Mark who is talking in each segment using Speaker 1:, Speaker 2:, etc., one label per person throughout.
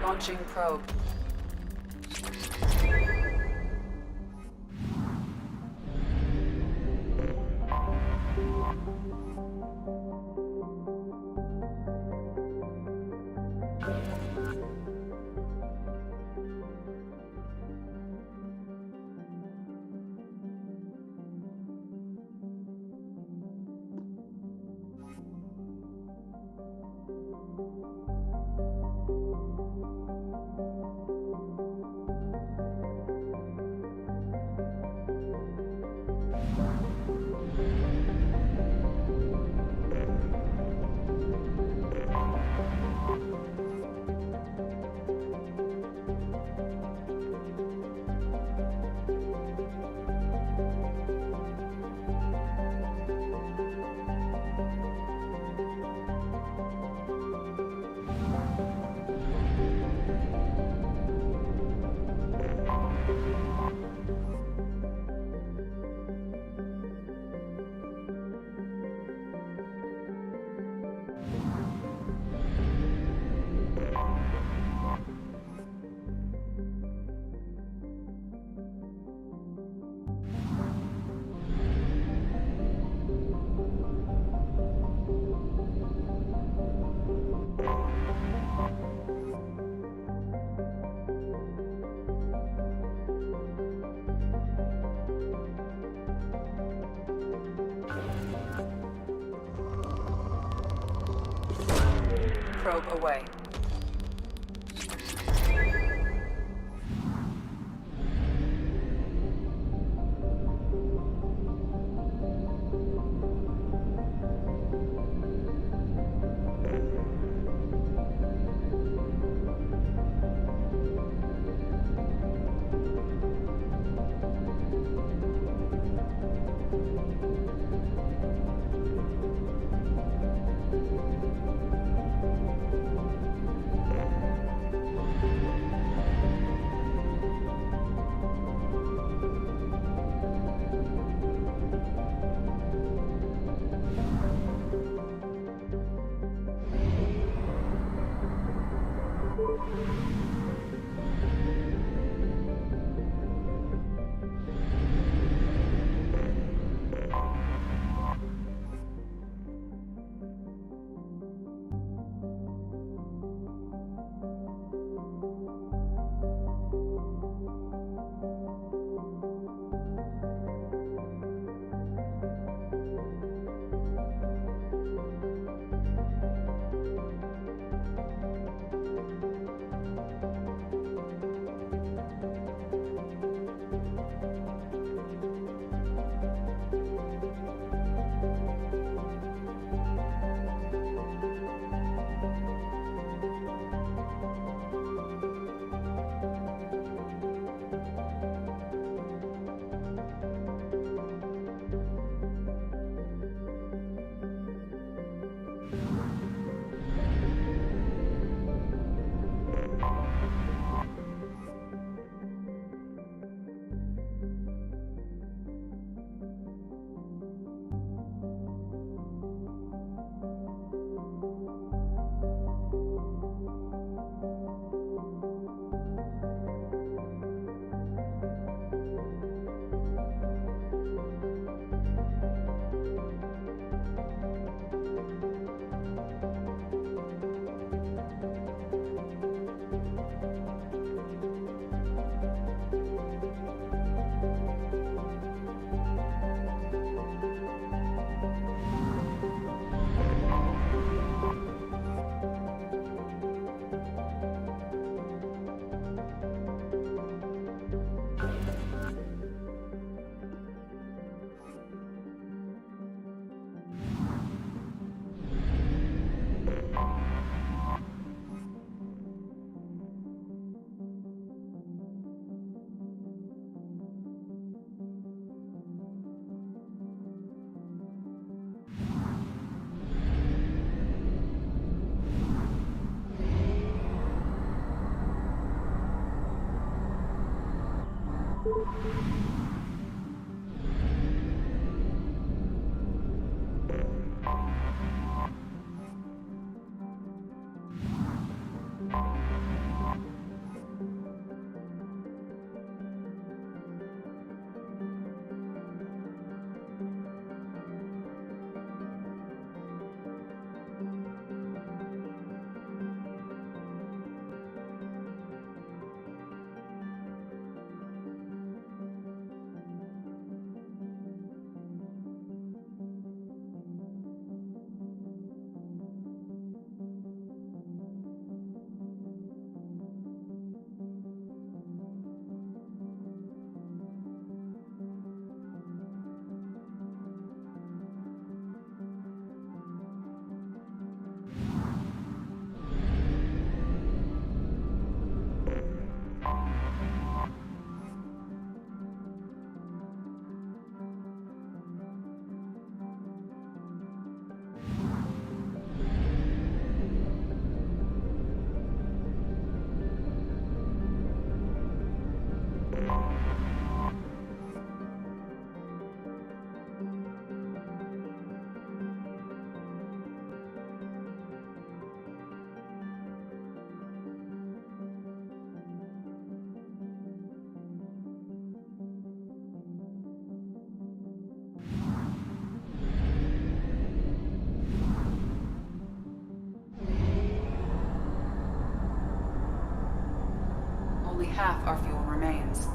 Speaker 1: Launching probe. Probe away. half our fuel remains.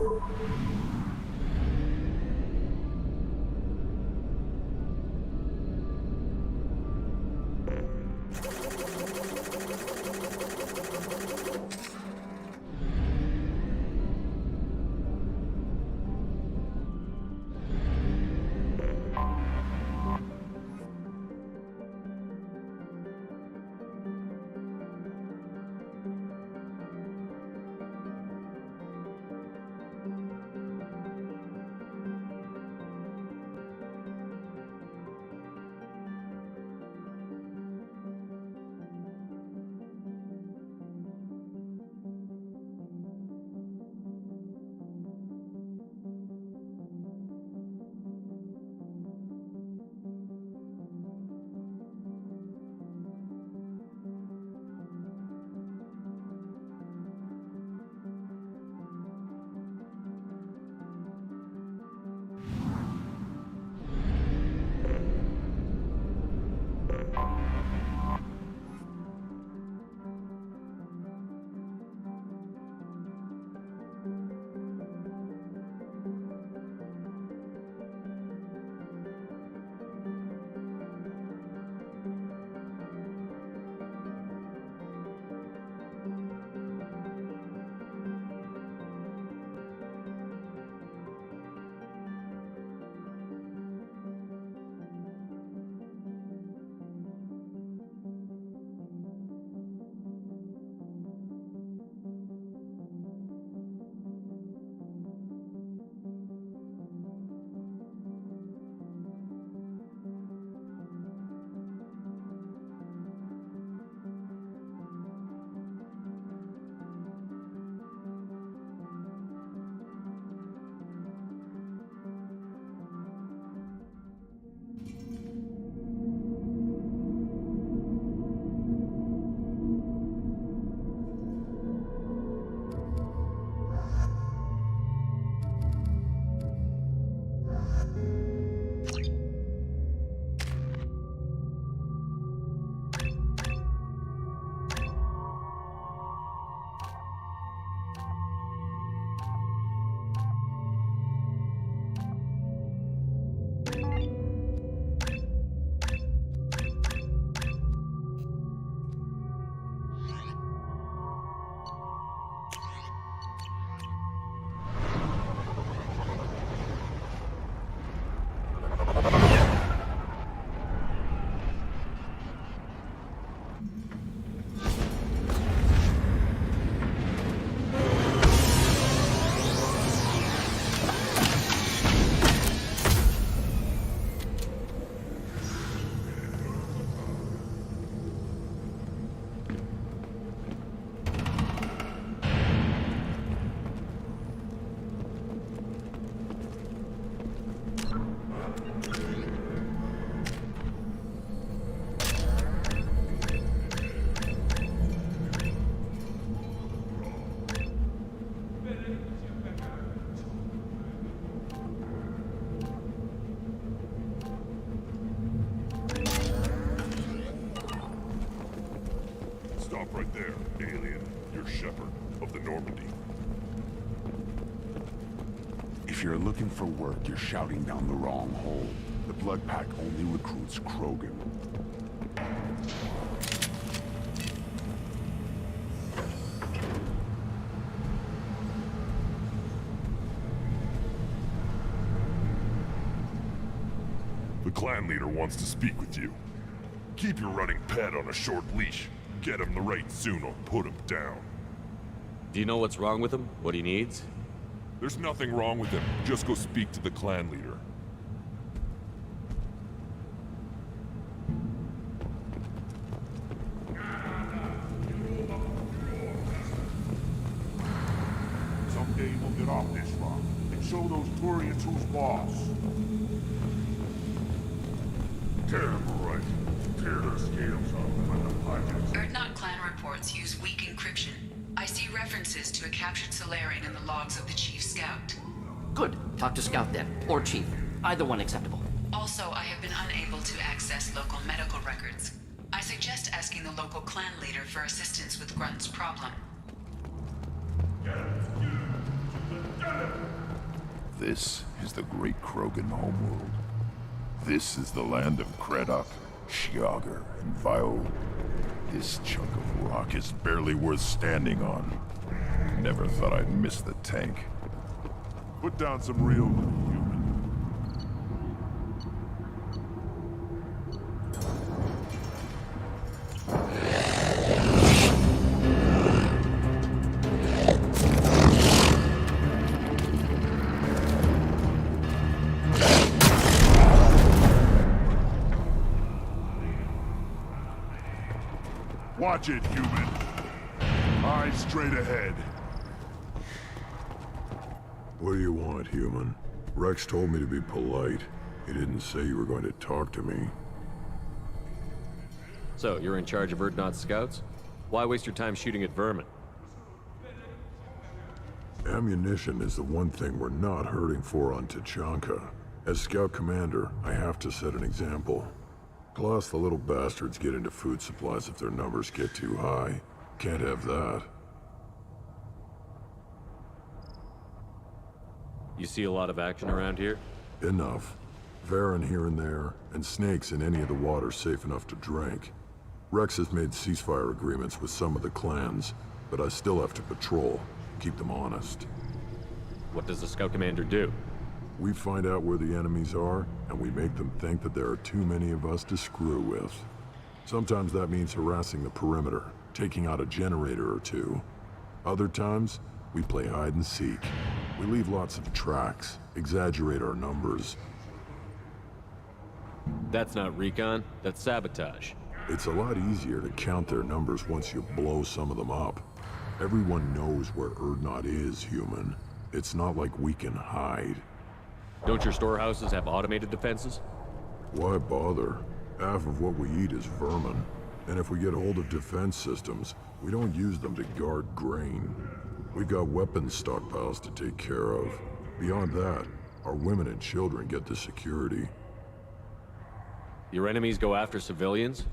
Speaker 2: Stop right there, alien. You're Shepard of the Normandy.
Speaker 3: If you're looking for work, you're shouting down the wrong hole. The Blood Pack only recruits Krogan.
Speaker 2: The clan leader wants to speak with you. Keep your running pet on a short leash. Get him the right soon or put him down.
Speaker 4: Do you know what's wrong with him? What he needs?
Speaker 2: There's nothing wrong with him. Just go speak to the clan leader.
Speaker 5: Someday we'll get off this rock and show those Turians who's boss. Tear them right. Tear their scales off when the project's...
Speaker 1: Erdnot clan reports use weak encryption. I see references to a captured Solarian in the logs of the Chief Scout.
Speaker 6: Good. Talk to Scout then. Or Chief. Either one acceptable.
Speaker 1: Also, I have been unable to access local medical records. I suggest asking the local clan leader for assistance with Grunt's problem.
Speaker 5: Get him.
Speaker 3: This is the great Krogan homeworld. This is the land of Kredok, Shiagar, and Vio. This chunk of rock is barely worth standing on. Never thought I'd miss the tank.
Speaker 5: Put down some real money, human. Watch it, human. Eyes straight ahead.
Speaker 7: What do you want, human? Rex told me to be polite. He didn't say you were going to talk to me.
Speaker 4: So, you're in charge of Urdnot's scouts? Why waste your time shooting at vermin?
Speaker 7: Ammunition is the one thing we're not hurting for on Tuchanka. As scout commander, I have to set an example. Plus, the little bastards get into food supplies if their numbers get too high. Can't have that.
Speaker 4: You see a lot of action around here?
Speaker 7: Enough. Varen here and there, and snakes in any of the water safe enough to drink. Rex has made ceasefire agreements with some of the clans, but I still have to patrol, keep them honest.
Speaker 4: What does the scout commander do?
Speaker 7: We find out where the enemies are, and we make them think that there are too many of us to screw with. Sometimes that means harassing the perimeter, taking out a generator or two. Other times, we play hide and seek. We leave lots of tracks, exaggerate our numbers.
Speaker 4: That's not recon, that's sabotage.
Speaker 7: It's a lot easier to count their numbers once you blow some of them up. Everyone knows where Urdnot is, human. It's not like we can hide.
Speaker 4: Don't your storehouses have automated defenses?
Speaker 7: Why bother? Half of what we eat is vermin. And if we get hold of defense systems, we don't use them to guard grain. We've got weapons stockpiles to take care of. Beyond that, our women and children get the security.
Speaker 4: Your enemies go after civilians?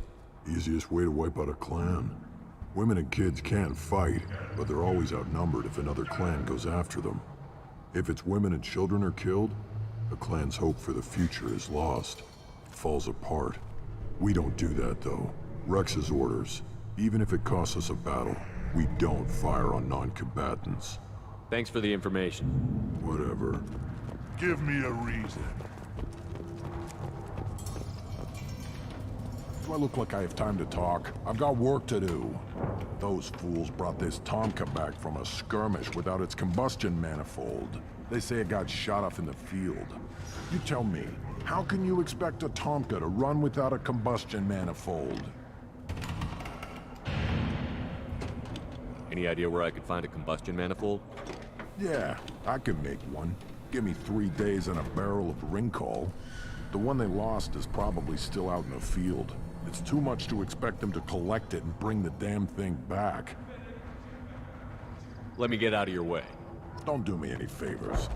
Speaker 7: Easiest way to wipe out a clan. Women and kids can't fight, but they're always outnumbered if another clan goes after them. If its women and children are killed, the clan's hope for the future is lost. It falls apart. We don't do that, though. Rex's orders. Even if it costs us a battle, we don't fire on non-combatants.
Speaker 4: Thanks for the information.
Speaker 7: Whatever.
Speaker 5: Give me a reason.
Speaker 8: Do I look like I have time to talk? I've got work to do. Those fools brought this Tomka back from a skirmish without its combustion manifold. They say it got shot off in the field. You tell me, how can you expect a Tomka to run without a combustion manifold?
Speaker 4: Any idea where I could find a combustion manifold?
Speaker 8: Yeah, I can make one. Give me 3 days and a barrel of Ringcall. The one they lost is probably still out in the field. It's too much to expect them to collect it and bring the damn thing back.
Speaker 4: Let me get out of your way.
Speaker 8: Don't do me any favors.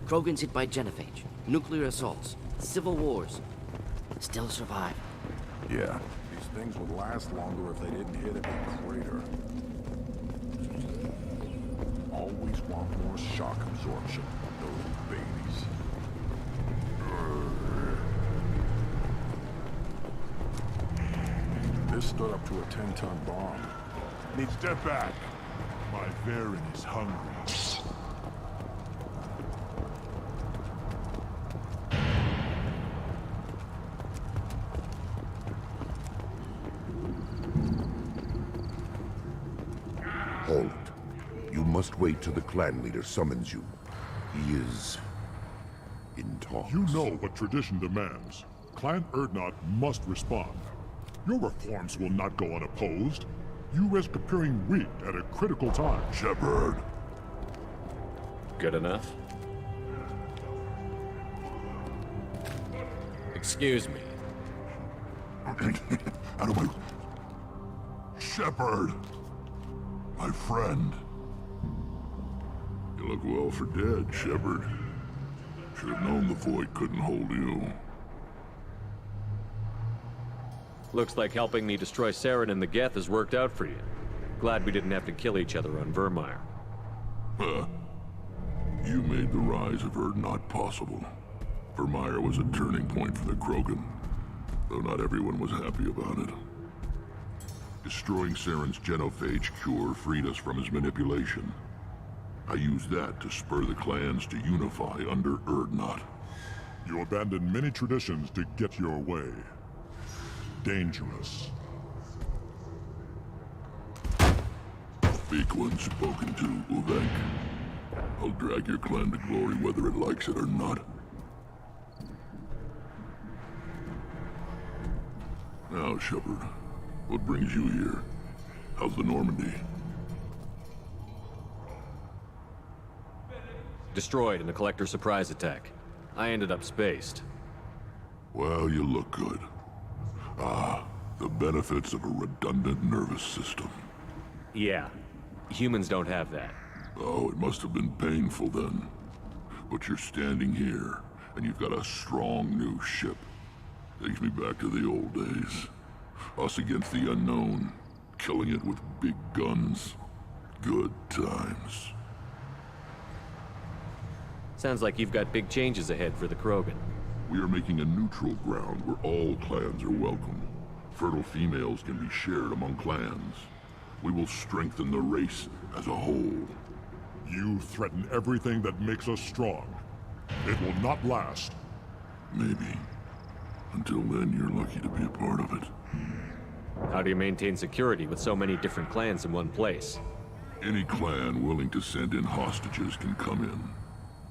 Speaker 6: Krogan's hit by genophage, nuclear assaults, civil wars. Still survive.
Speaker 8: Yeah, these things would last longer if they didn't hit a big crater. Always want more shock absorption. Those babies. This stood up to a 10-ton bomb.
Speaker 5: Step back. My Varen is hungry.
Speaker 3: Halt. You must wait till the clan leader summons you. He is in talks.
Speaker 5: You know what tradition demands. Clan Urdnot must respond. Your reforms will not go unopposed. You risk appearing weak at a critical time.
Speaker 3: Shepard.
Speaker 4: Good enough? Excuse me.
Speaker 3: Out of my... Shepard. My friend. You look well for dead, Shepard. Should have known the Void couldn't hold you.
Speaker 4: Looks like helping me destroy Saren and the Geth has worked out for you. Glad we didn't have to kill each other on Vermeer.
Speaker 3: Huh. You made the rise of Urdnot possible. Vermeer was a turning point for the Krogan, though not everyone was happy about it. Destroying Saren's genophage cure freed us from his manipulation. I used that to spur the clans to unify under Urdnot.
Speaker 5: You abandoned many traditions to get your way. Dangerous.
Speaker 3: Speak when spoken to, Uvenk. I'll drag your clan to glory whether it likes it or not. Now, Shepard, what brings you here? How's the Normandy?
Speaker 4: Destroyed in a Collector surprise attack. I ended up spaced.
Speaker 3: Well, you look good. Ah, the benefits of a redundant nervous system.
Speaker 4: Yeah, humans don't have that.
Speaker 3: Oh, it must have been painful then. But you're standing here, and you've got a strong new ship. Takes me back to the old days. Us against the unknown, killing it with big guns. Good times.
Speaker 4: Sounds like you've got big changes ahead for the Krogan.
Speaker 3: We are making a neutral ground where all clans are welcome. Fertile females can be shared among clans. We will strengthen the race as a whole.
Speaker 5: You threaten everything that makes us strong. It will not last.
Speaker 3: Maybe. Until then, you're lucky to be a part of it.
Speaker 4: How do you maintain security with so many different clans in one place?
Speaker 3: Any clan willing to send in hostages can come in.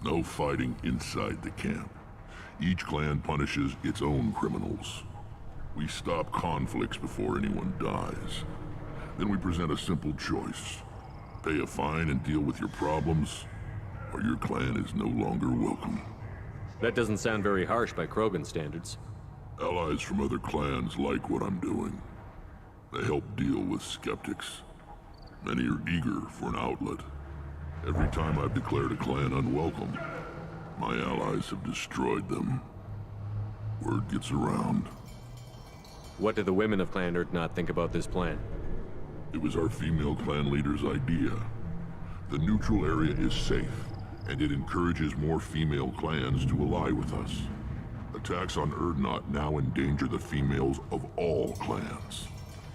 Speaker 3: No fighting inside the camp. Each clan punishes its own criminals. We stop conflicts before anyone dies. Then we present a simple choice. Pay a fine and deal with your problems, or your clan is no longer welcome.
Speaker 4: That doesn't sound very harsh by Krogan standards.
Speaker 3: Allies from other clans like what I'm doing. They help deal with skeptics. Many are eager for an outlet. Every time I've declared a clan unwelcome, my allies have destroyed them. Word gets around.
Speaker 4: What do the women of Clan Urdnot think about this plan?
Speaker 3: It was our female clan leader's idea. The neutral area is safe, and it encourages more female clans to ally with us. Attacks on Urdnot now endanger the females of all clans.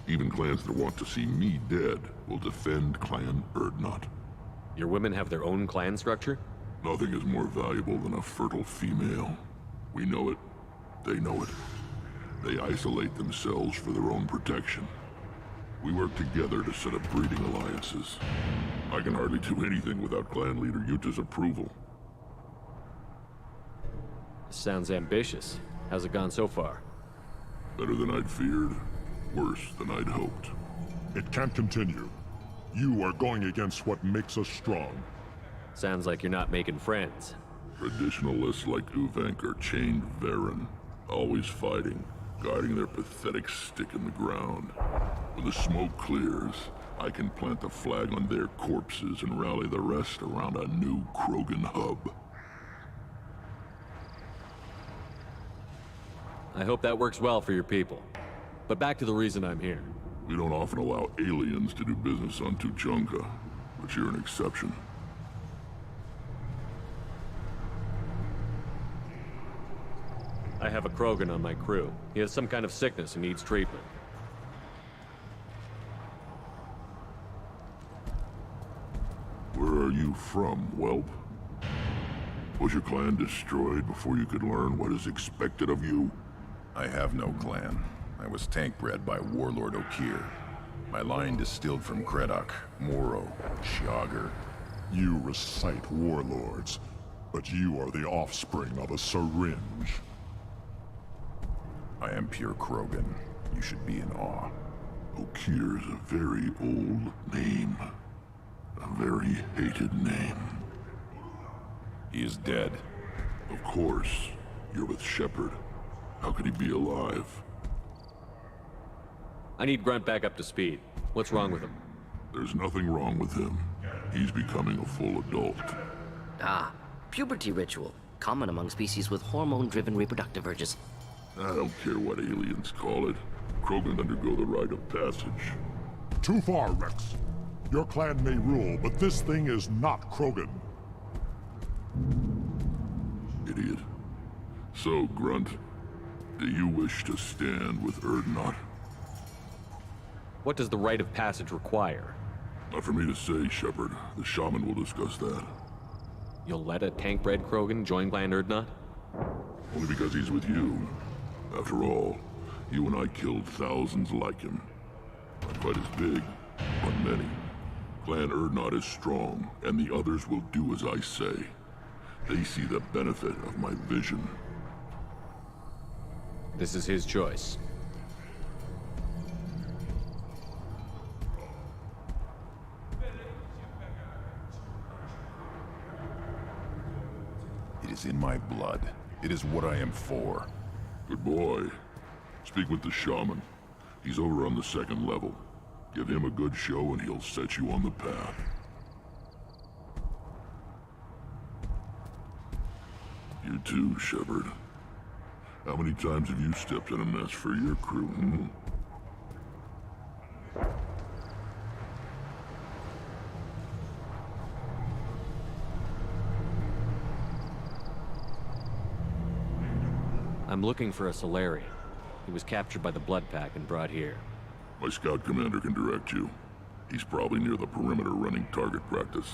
Speaker 3: Even clans that want to see me dead will defend Clan Urdnot.
Speaker 4: Your women have their own clan structure?
Speaker 3: Nothing is more valuable than a fertile female. We know it. They know it. They isolate themselves for their own protection. We work together to set up breeding alliances. I can hardly do anything without clan leader Yuta's approval.
Speaker 4: Sounds ambitious. How's it gone so far?
Speaker 3: Better than I'd feared. Worse than I'd hoped.
Speaker 5: It can't continue. You are going against what makes us strong.
Speaker 4: Sounds like you're not making friends.
Speaker 3: Traditionalists like Uvenk are chained Varen, always fighting, guarding their pathetic stick in the ground. When the smoke clears, I can plant the flag on their corpses and rally the rest around a new Krogan hub.
Speaker 4: I hope that works well for your people. But back to the reason I'm here.
Speaker 3: We don't often allow aliens to do business on Tuchanka, but you're an exception.
Speaker 4: I have a Krogan on my crew. He has some kind of sickness and needs treatment.
Speaker 3: Where are you from, whelp? Was your clan destroyed before you could learn what is expected of you?
Speaker 8: I have no clan. I was tank bred by Warlord Okeer. My line distilled from Kredok, Moro, Shiagar.
Speaker 5: You recite warlords, but you are the offspring of a syringe.
Speaker 8: I am pure Krogan. You should be in awe.
Speaker 3: Okeer is a very old name. A very hated name.
Speaker 8: He is dead.
Speaker 3: Of course. You're with Shepard. How could he be alive?
Speaker 4: I need Grunt back up to speed. What's wrong with him?
Speaker 3: There's nothing wrong with him. He's becoming a full adult.
Speaker 6: Ah, puberty ritual. Common among species with hormone-driven reproductive urges.
Speaker 3: I don't care what aliens call it. Krogan undergo the rite of passage.
Speaker 5: Too far, Rex. Your clan may rule, but this thing is not Krogan.
Speaker 3: Idiot. So, Grunt, do you wish to stand with Urdnot?
Speaker 4: What does the rite of passage require?
Speaker 3: Not for me to say, Shepard. The shaman will discuss that.
Speaker 4: You'll let a tank-bred Krogan join Clan Urdnot?
Speaker 3: Only because he's with you. After all, you and I killed thousands like him. Not quite as big, but many. Clan Urdnot is strong, and the others will do as I say. They see the benefit of my vision.
Speaker 4: This is his choice.
Speaker 3: It is in my blood. It is what I am for. Good boy. Speak with the shaman. He's over on the second level. Give him a good show and he'll set you on the path. You too, Shepard. How many times have you stepped in a mess for your crew, hmm?
Speaker 4: I'm looking for a Solarian. He was captured by the Blood Pack and brought here.
Speaker 3: My scout commander can direct you. He's probably near the perimeter running target practice.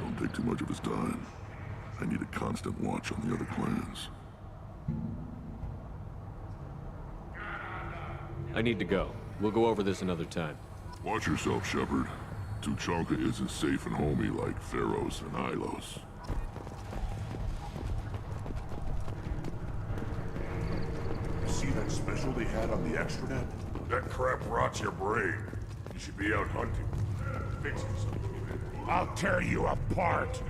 Speaker 3: Don't take too much of his time. I need a constant watch on the other clans.
Speaker 4: I need to go. We'll go over this another time.
Speaker 3: Watch yourself, Shepard. Tuchanka isn't safe and homey like Pharaohs and Ilos.
Speaker 5: See that special they had on the extranet?
Speaker 2: That crap rots your brain. You should be out hunting. Fixing something.
Speaker 5: I'll tear you apart!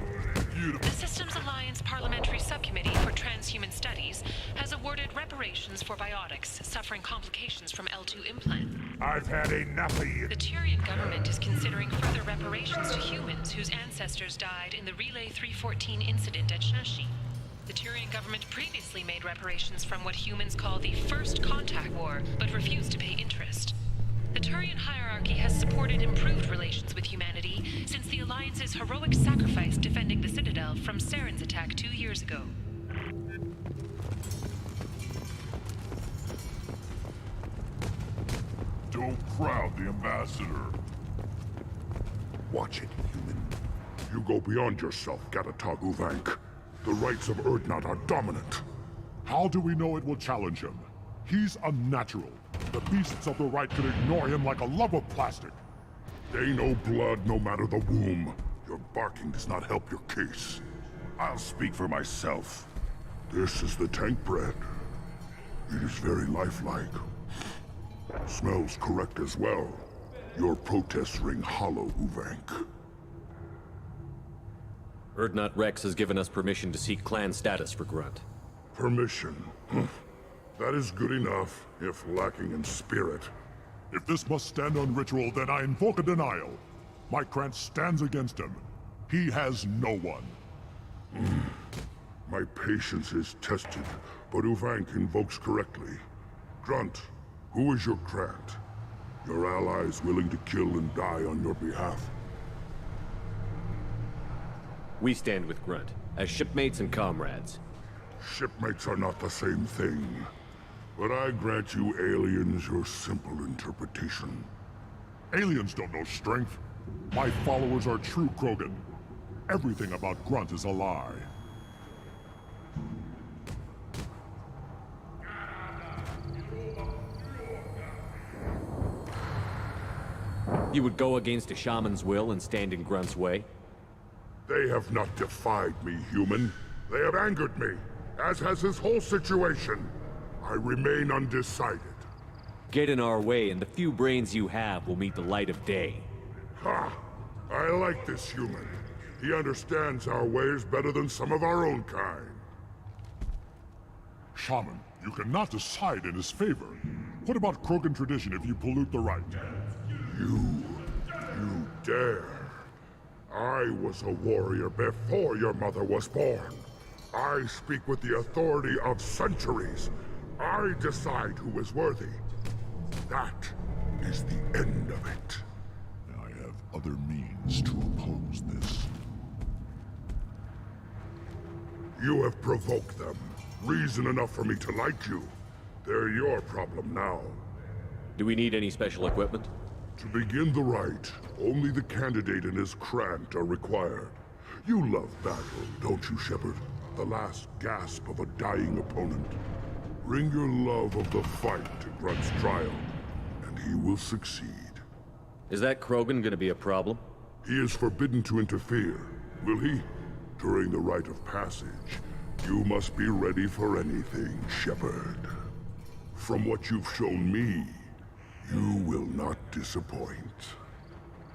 Speaker 9: The Systems Alliance Parliamentary Subcommittee for Transhuman Studies has awarded reparations for biotics suffering complications from L2 implant.
Speaker 5: I've had enough of you.
Speaker 9: The Turian government is considering further reparations to humans whose ancestors died in the Relay 314 incident at Shashi. The Turian government previously made reparations from what humans call the First Contact War, but refused to pay interest. The Turian hierarchy has supported improved relations with humanity since the Alliance's heroic sacrifice defending the Citadel from Saren's attack 2 years ago.
Speaker 2: Don't crowd the ambassador.
Speaker 5: Watch it, human. You go beyond yourself, Gatatog Uvank. The rights of Urdnot are dominant. How do we know it will challenge him? He's unnatural. The beasts of the right could ignore him like a lump of plastic. They know blood no matter the womb. Your barking does not help your case. I'll speak for myself. This is the tank bread. It is very lifelike. Smells correct as well. Your protests ring hollow, Uvank.
Speaker 4: Urdnot Rex has given us permission to seek clan status for Grunt.
Speaker 5: Permission. That is good enough, if lacking in spirit. If this must stand on ritual, then I invoke a denial. My Krantz stands against him. He has no one. My patience is tested, but Uvank invokes correctly. Grunt, who is your Krant? Your allies willing to kill and die on your behalf?
Speaker 4: We stand with Grunt, as shipmates and comrades.
Speaker 5: Shipmates are not the same thing. But I grant you aliens your simple interpretation. Aliens don't know strength. My followers are true Krogan. Everything about Grunt is a lie.
Speaker 4: You would go against a shaman's will and stand in Grunt's way?
Speaker 5: They have not defied me, human. They have angered me, as has this whole situation. I remain undecided.
Speaker 4: Get in our way, and the few brains you have will meet the light of day.
Speaker 5: Ha! I like this human. He understands our ways better than some of our own kind. Shaman, you cannot decide in his favor. What about Krogan tradition if you pollute the rite? You dare. I was a warrior before your mother was born. I speak with the authority of centuries. I decide who is worthy. That is the end of it. I have other means to oppose this. You have provoked them. Reason enough for me to like you. They're your problem now.
Speaker 4: Do we need any special equipment?
Speaker 5: To begin the rite, only the candidate and his Krant are required. You love battle, don't you, Shepard? The last gasp of a dying opponent. Bring your love of the fight to Grunt's trial, and he will succeed.
Speaker 4: Is that Krogan gonna be a problem?
Speaker 5: He is forbidden to interfere, will he? During the rite of passage, you must be ready for anything, Shepard. From what you've shown me, you will not disappoint.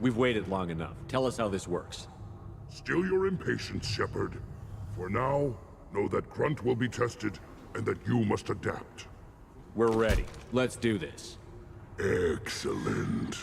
Speaker 4: We've waited long enough. Tell us how this works.
Speaker 5: Still your impatience, Shepard. For now, know that Grunt will be tested, and that you must adapt.
Speaker 4: We're ready. Let's do this.
Speaker 5: Excellent.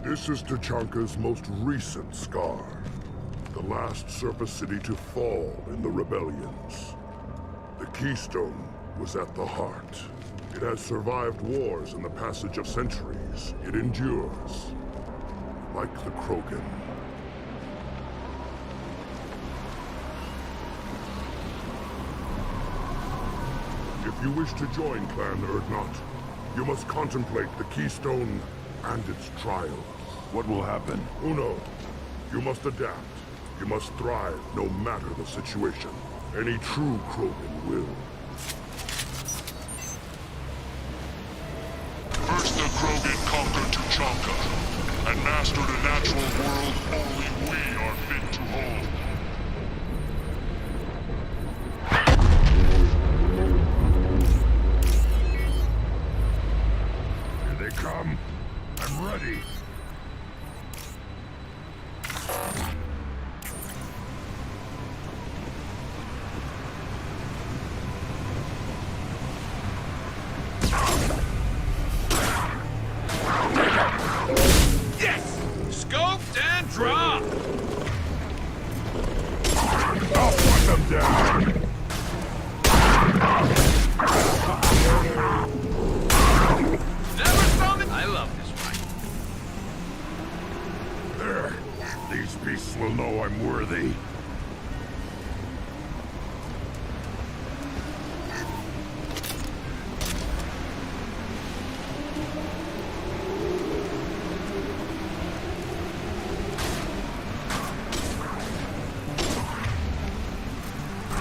Speaker 5: This is Tachanka's most recent scar. The last surface city to fall in the rebellions. The Keystone was at the heart. It has survived wars and the passage of centuries. It endures. Like the Krogan. If you wish to join Clan Urdnot, you must contemplate the Keystone and its trials.
Speaker 3: What will happen?
Speaker 5: Who knows? You must adapt. You must thrive no matter the situation. Any true Krogan will.
Speaker 10: First the Krogan conquered Tuchanka, and mastered a natural world only we are fit to hold.
Speaker 5: Here they come. I'm ready.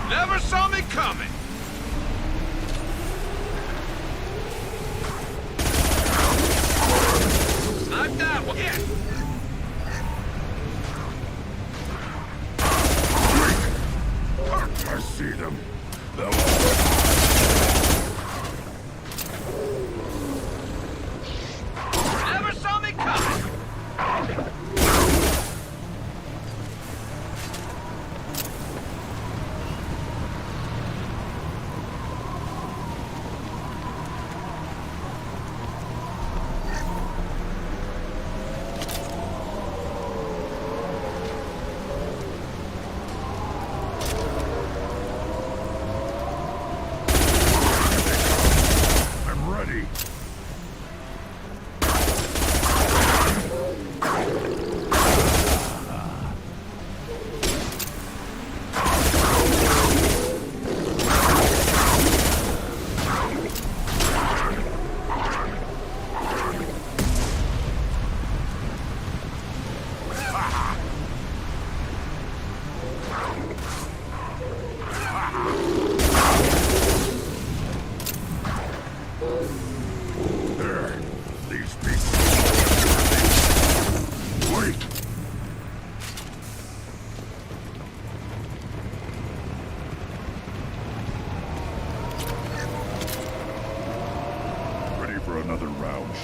Speaker 11: Never saw me coming! Not that one! Yeah.
Speaker 5: I see them.
Speaker 11: Never saw me coming!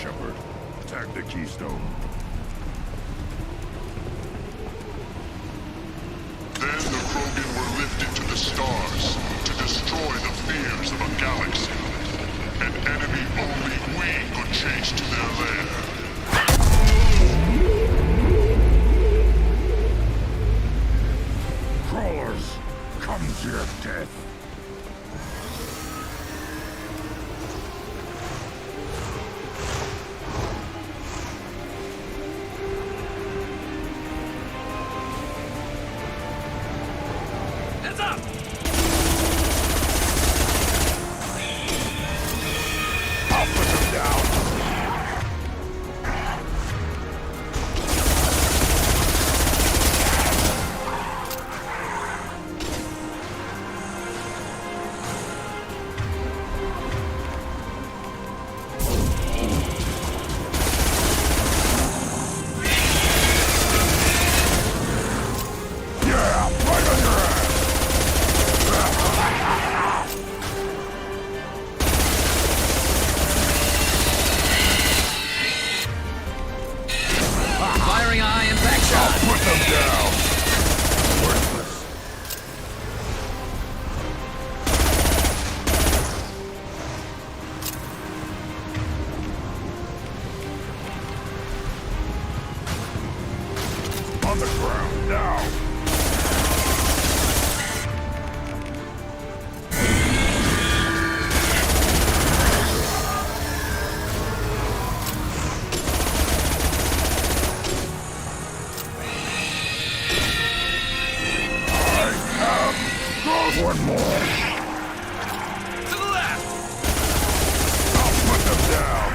Speaker 3: Shepard. Tag the Keystone.
Speaker 10: Then the Krogan were lifted to the stars to destroy the fears of a galaxy. An enemy only we could chase to their lair.
Speaker 3: Crawlers, come to your death.
Speaker 11: Heads up!
Speaker 3: I'll put them down.
Speaker 11: Firing a high impact shot.
Speaker 3: Put them down. Worthless. On the ground now. One more.
Speaker 11: To the left!
Speaker 3: I'll put them down.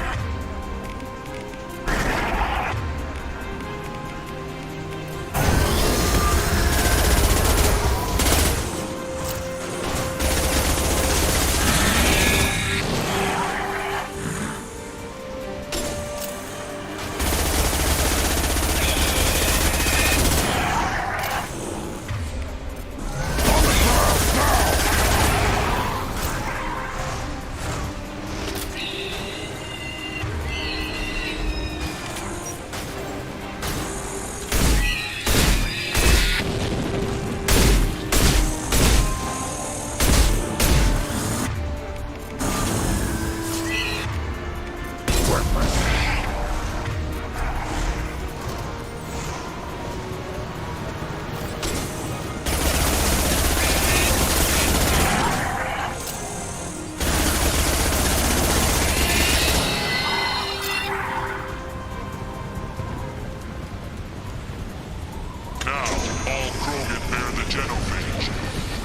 Speaker 10: Now, all Krogan bear the Genophage.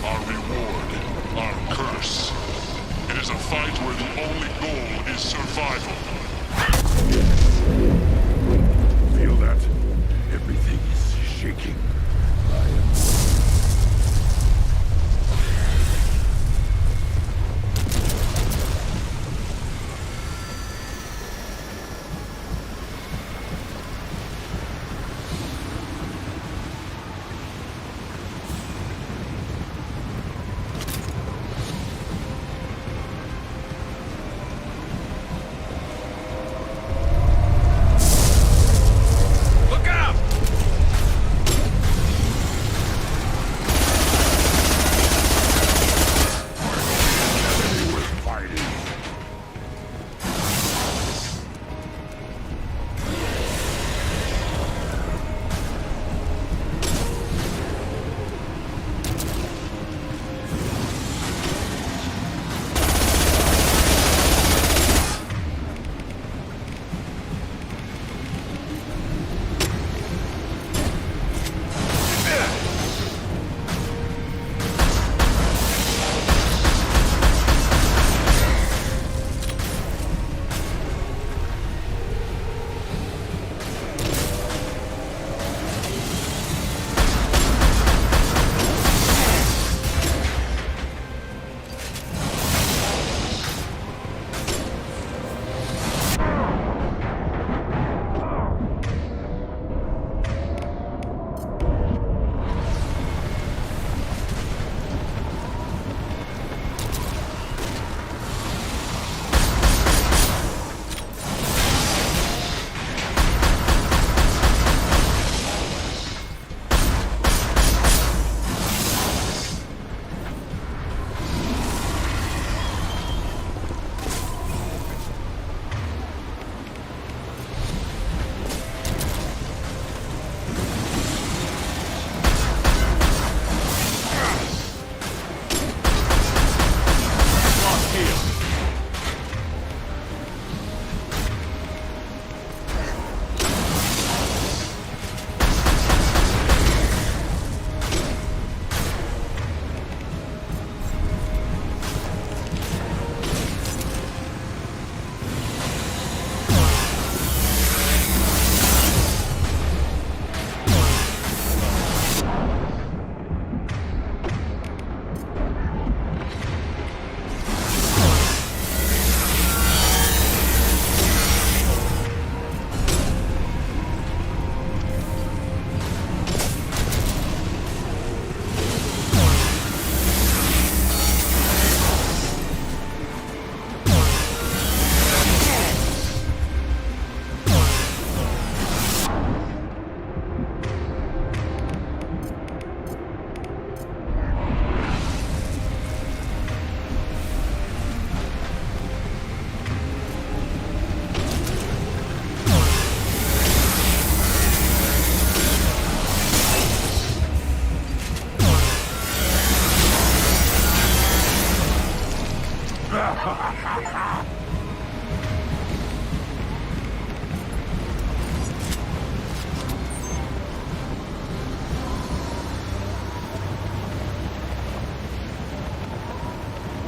Speaker 10: Our reward, our curse. It is a fight where the only goal is survival.
Speaker 3: Feel that? Everything is shaking. I am...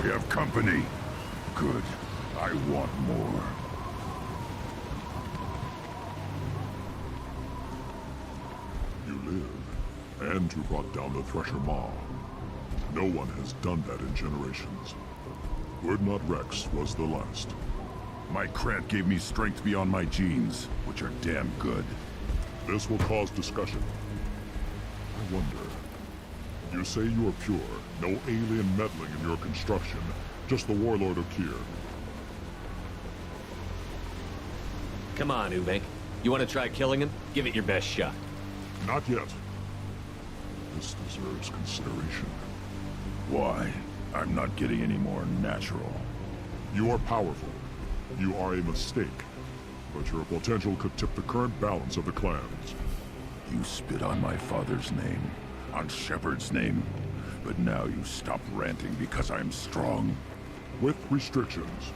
Speaker 3: have company. Good. I want more.
Speaker 5: You live, and who brought down the Thresher Maw. No one has done that in generations. Urdnot Rex was the last.
Speaker 3: My Krant gave me strength beyond my genes, which are damn good.
Speaker 5: This will cause discussion. I wonder. You say you are pure, no alien meddling in your construction, just the warlord of Kier.
Speaker 4: Come on, Uvenk. You want to try killing him? Give it your best shot.
Speaker 5: Not yet. This deserves consideration.
Speaker 3: Why? I'm not getting any more natural.
Speaker 5: You are powerful. You are a mistake. But your potential could tip the current balance of the clans.
Speaker 3: You spit on my father's name, on Shepard's name, but now you stop ranting because I'm strong.
Speaker 5: With restrictions.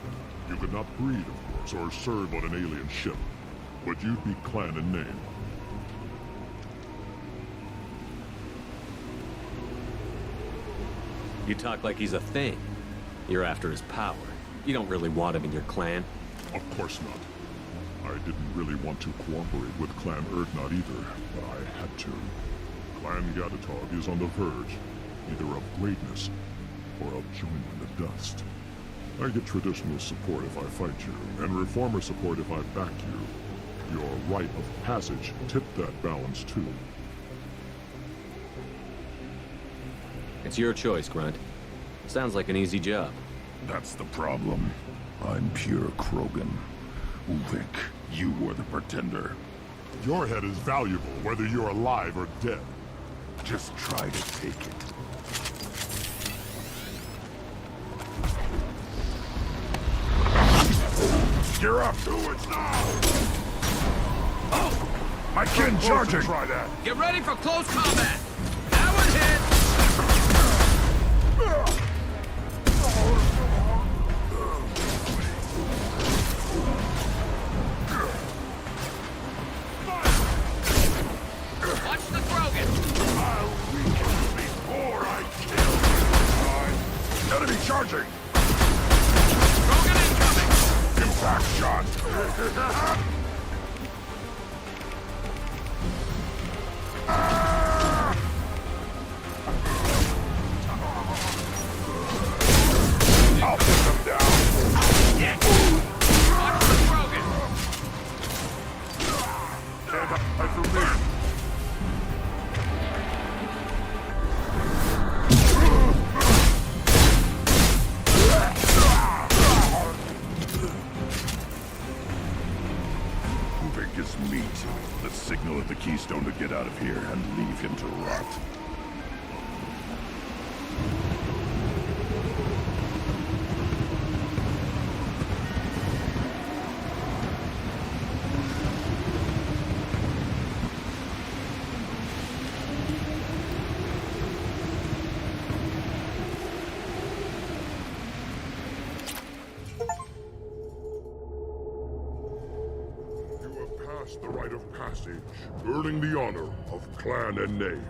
Speaker 5: You could not breed, of course, or serve on an alien ship. But you'd be clan in name.
Speaker 4: You talk like he's a thing. You're after his power. You don't really want him in your clan.
Speaker 5: Of course not. I didn't really want to cooperate with Clan Urdnot either, but I had to. Clan Gatatog is on the verge, either of greatness or of joining the dust. I get traditional support if I fight you, and reformer support if I back you. Your rite of passage tipped that balance too.
Speaker 4: It's your choice, Grunt. Sounds like an easy job.
Speaker 3: That's the problem. I'm pure Krogan. Uvenk, you were the pretender.
Speaker 5: Your head is valuable, whether you're alive or dead.
Speaker 3: Just try to take it. Gear up! Do it now! Oh! My kin charging! Try that!
Speaker 11: Get ready for close combat! That one hit! Watch the Krogan!
Speaker 3: I'll weaken you before I kill you! Enemy charging!
Speaker 11: Krogan incoming!
Speaker 3: Impact shot! I'll put them down!
Speaker 11: Watch the Krogan!
Speaker 3: Stand up for me! Uvenk is meat. Let's signal at the Keystone to get out of here and leave him to rot.
Speaker 5: The rite of passage, earning the honor of clan and name.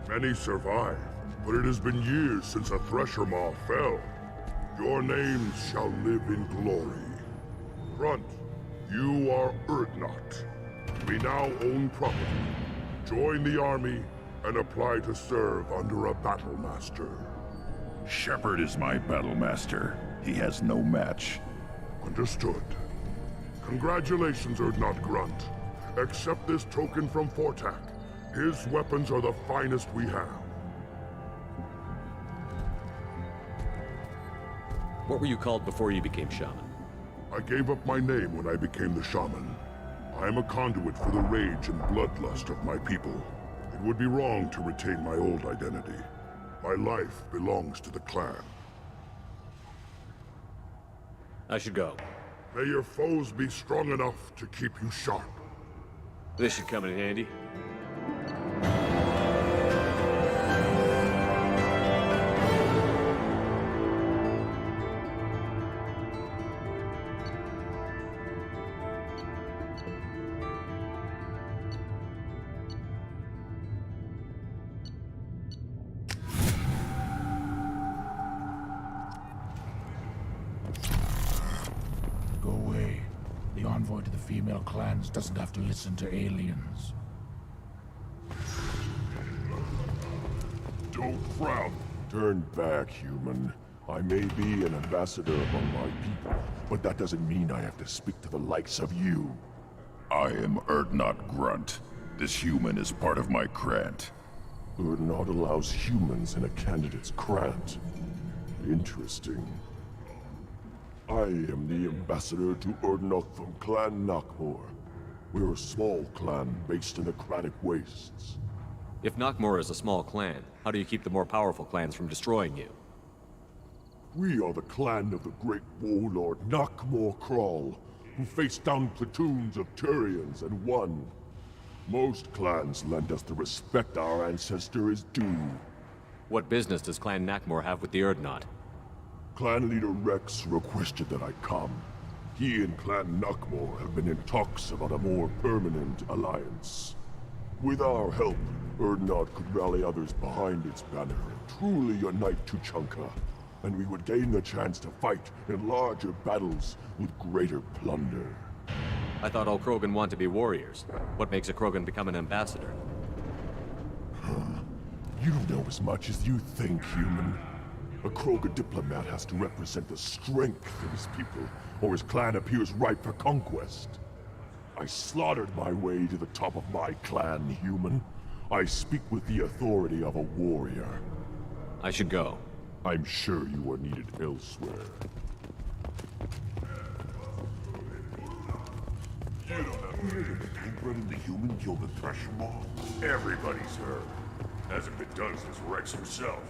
Speaker 5: Many survive, but it has been years since a Thresher Maw fell. Your names shall live in glory. Grunt, you are Urdnot. We now own property. Join the army and apply to serve under a battle master.
Speaker 3: Shepard is my battle master. He has no match.
Speaker 5: Understood. Congratulations, Urdnot Grunt. Accept this token from Fortak. His weapons are the finest we have.
Speaker 4: What were you called before you became shaman?
Speaker 5: I gave up my name when I became the shaman. I am a conduit for the rage and bloodlust of my people. It would be wrong to retain my old identity. My life belongs to the clan.
Speaker 4: I should go.
Speaker 5: May your foes be strong enough to keep you sharp.
Speaker 4: This should come in handy.
Speaker 12: majority of the female clans doesn't have to listen to aliens.
Speaker 5: Don't frown. Turn back, human. I may be an ambassador among my people, but that doesn't mean I have to speak to the likes of you.
Speaker 3: I am Urdnot Grunt. This human is part of my Krant.
Speaker 5: Urdnot allows humans in a candidate's Krant. Interesting. I am the ambassador to Urdnot from Clan Nakmor. We're a small clan based in the Kratic Wastes.
Speaker 4: If Nakmor is a small clan, how do you keep the more powerful clans from destroying you?
Speaker 5: We are the clan of the great warlord Nakmor Kral, who faced down platoons of Turians and won. Most clans lend us the respect our ancestor is due.
Speaker 4: What business does Clan Nakmor have with the Urdnot?
Speaker 5: Clan leader Rex requested that I come. He and Clan Nakmor have been in talks about a more permanent alliance. With our help, Urdnot could rally others behind its banner and truly unite Tuchanka, and we would gain the chance to fight in larger battles with greater plunder.
Speaker 4: I thought all Krogan want to be warriors. What makes a Krogan become an ambassador?
Speaker 5: You don't know as much as you think, human. A Krogan diplomat has to represent the strength of his people, or his clan appears ripe for conquest. I slaughtered my way to the top of my clan, human. I speak with the authority of a warrior.
Speaker 4: I should go.
Speaker 5: I'm sure you are needed elsewhere. You don't have heard of the Tankrun and the human killed the Thresher Maw? Everybody's heard. Hasn't been done since Rex himself.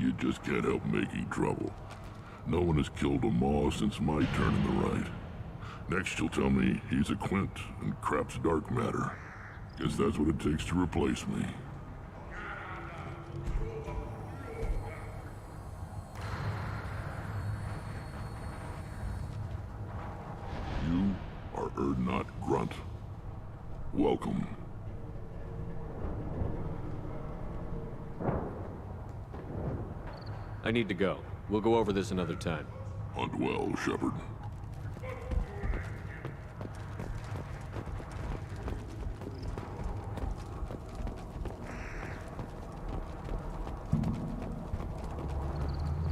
Speaker 3: You just can't help making trouble. No one has killed a Maw since my turn in the right. Next you'll tell me he's a Quint and crap's dark matter. Guess that's what it takes to replace me. You are Urdnot Grunt. Welcome.
Speaker 4: I need to go. We'll go over this another time.
Speaker 3: Hunt well, Shepard.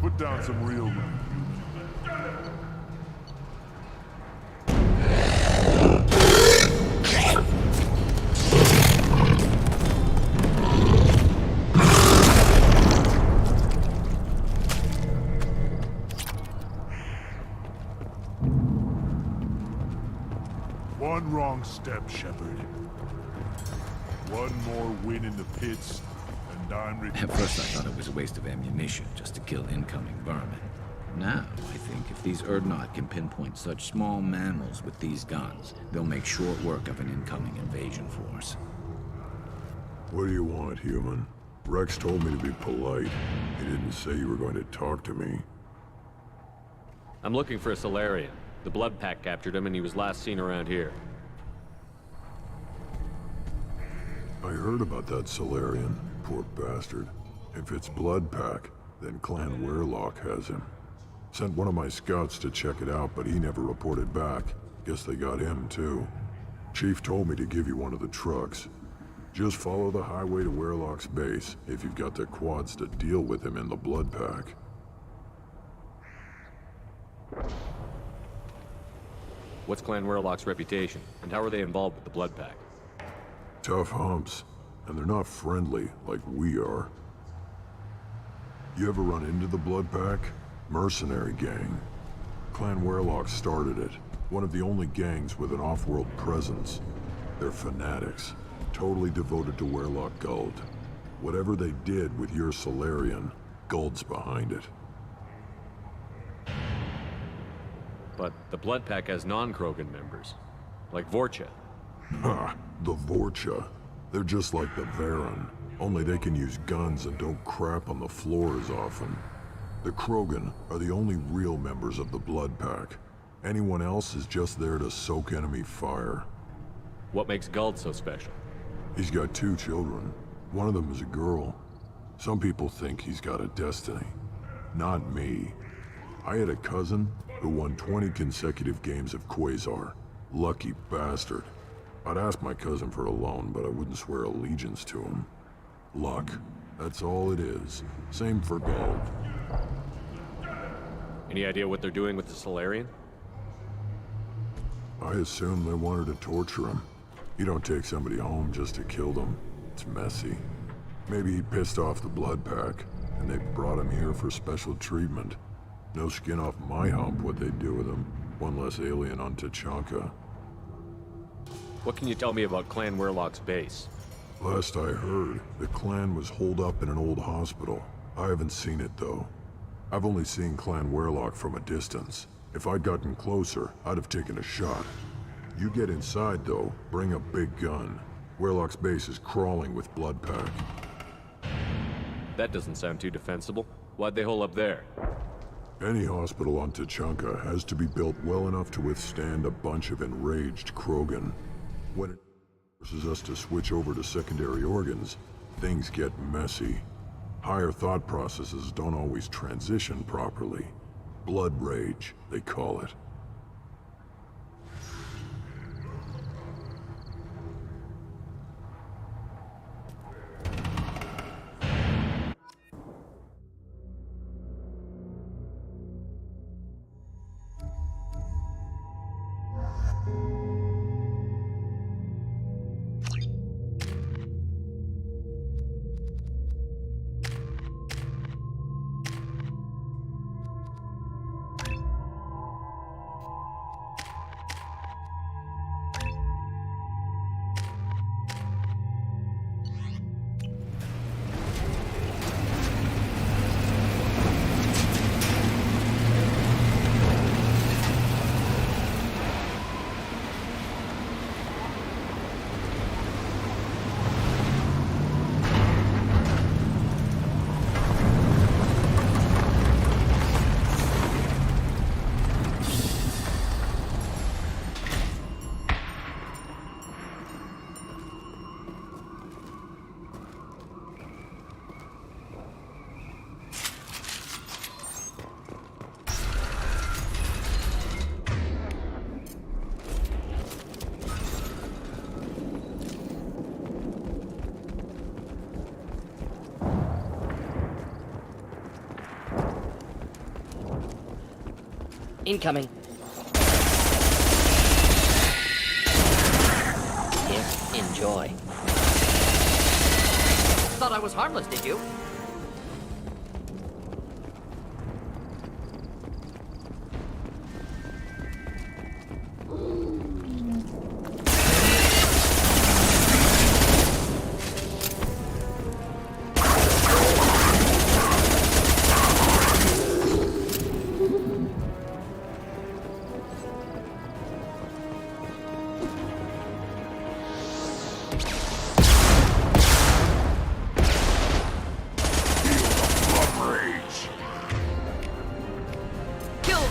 Speaker 5: Put down some real money. One wrong step, Shepard. One more win in the pits, and I'm
Speaker 12: At first I thought it was a waste of ammunition just to kill incoming vermin. Now, I think if these Urdnot can pinpoint such small mammals with these guns, they'll make short work of an incoming invasion force.
Speaker 7: What do you want, human? Rex told me to be polite. He didn't say you were going to talk to me.
Speaker 4: I'm looking for a Solarian. The Blood Pack captured him and he was last seen around here.
Speaker 7: I heard about that Solarian. Poor bastard. If it's Blood Pack, then Clan Weyrloc has him. Sent one of my scouts to check it out, but he never reported back. Guess they got him, too. Chief told me to give you one of the trucks. Just follow the highway to Weyrloc's base, if you've got the quads to deal with him in the Blood Pack.
Speaker 4: What's Clan Weyrloc's reputation, and how are they involved with the Blood Pack?
Speaker 7: Tough humps, and they're not friendly like we are. You ever run into the Blood Pack? Mercenary gang. Clan Weyrloc started it. One of the only gangs with an off-world presence. They're fanatics, totally devoted to Weyrloc Guld. Whatever they did with your Solarian, Guld's behind it.
Speaker 4: But the Blood Pack has non-Krogan members, like Vorcha.
Speaker 7: Ha! The Vorcha. They're just like the Varen, only they can use guns and don't crap on the floor as often. The Krogan are the only real members of the Blood Pack. Anyone else is just there to soak enemy fire.
Speaker 4: What makes Guld so special?
Speaker 7: He's got 2 children. One of them is a girl. Some people think he's got a destiny. Not me. I had a cousin who won 20 consecutive games of Quasar. Lucky bastard. I'd ask my cousin for a loan, but I wouldn't swear allegiance to him. Luck. That's all it is. Same for Guld.
Speaker 4: Any idea what they're doing with the Solarian?
Speaker 7: I assume they wanted to torture him. You don't take somebody home just to kill them. It's messy. Maybe he pissed off the Blood Pack, and they brought him here for special treatment. No skin off my hump what they'd do with him. One less alien on Tuchanka.
Speaker 4: What can you tell me about Clan Weyrloc's base?
Speaker 7: Last I heard, the clan was holed up in an old hospital. I haven't seen it, though. I've only seen Clan Weyrloc from a distance. If I'd gotten closer, I'd have taken a shot. You get inside, though, bring a big gun. Weyrloc's base is crawling with Blood Pack.
Speaker 4: That doesn't sound too defensible. Why'd they hole up there?
Speaker 7: Any hospital on Tuchanka has to be built well enough to withstand a bunch of enraged Krogan. When it forces us to switch over to secondary organs, things get messy. Higher thought processes don't always transition properly. Blood rage, they call it.
Speaker 6: Incoming. Here, enjoy. Thought I was harmless, did you?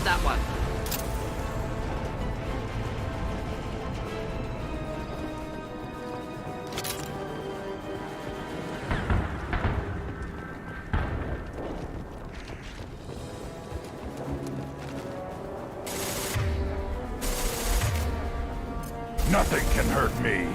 Speaker 6: That one.
Speaker 3: Nothing can hurt me.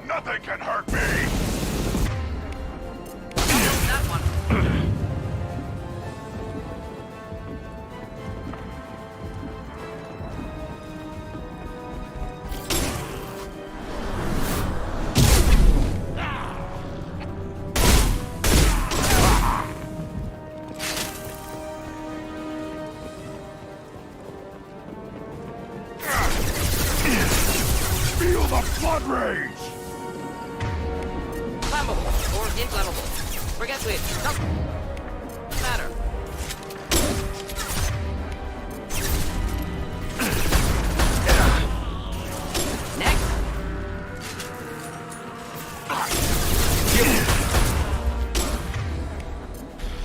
Speaker 3: Nothing can hurt me!
Speaker 6: That one.
Speaker 3: Feel the flood rage!
Speaker 6: Flammable or inflammable. Forget which. Doesn't matter. Next.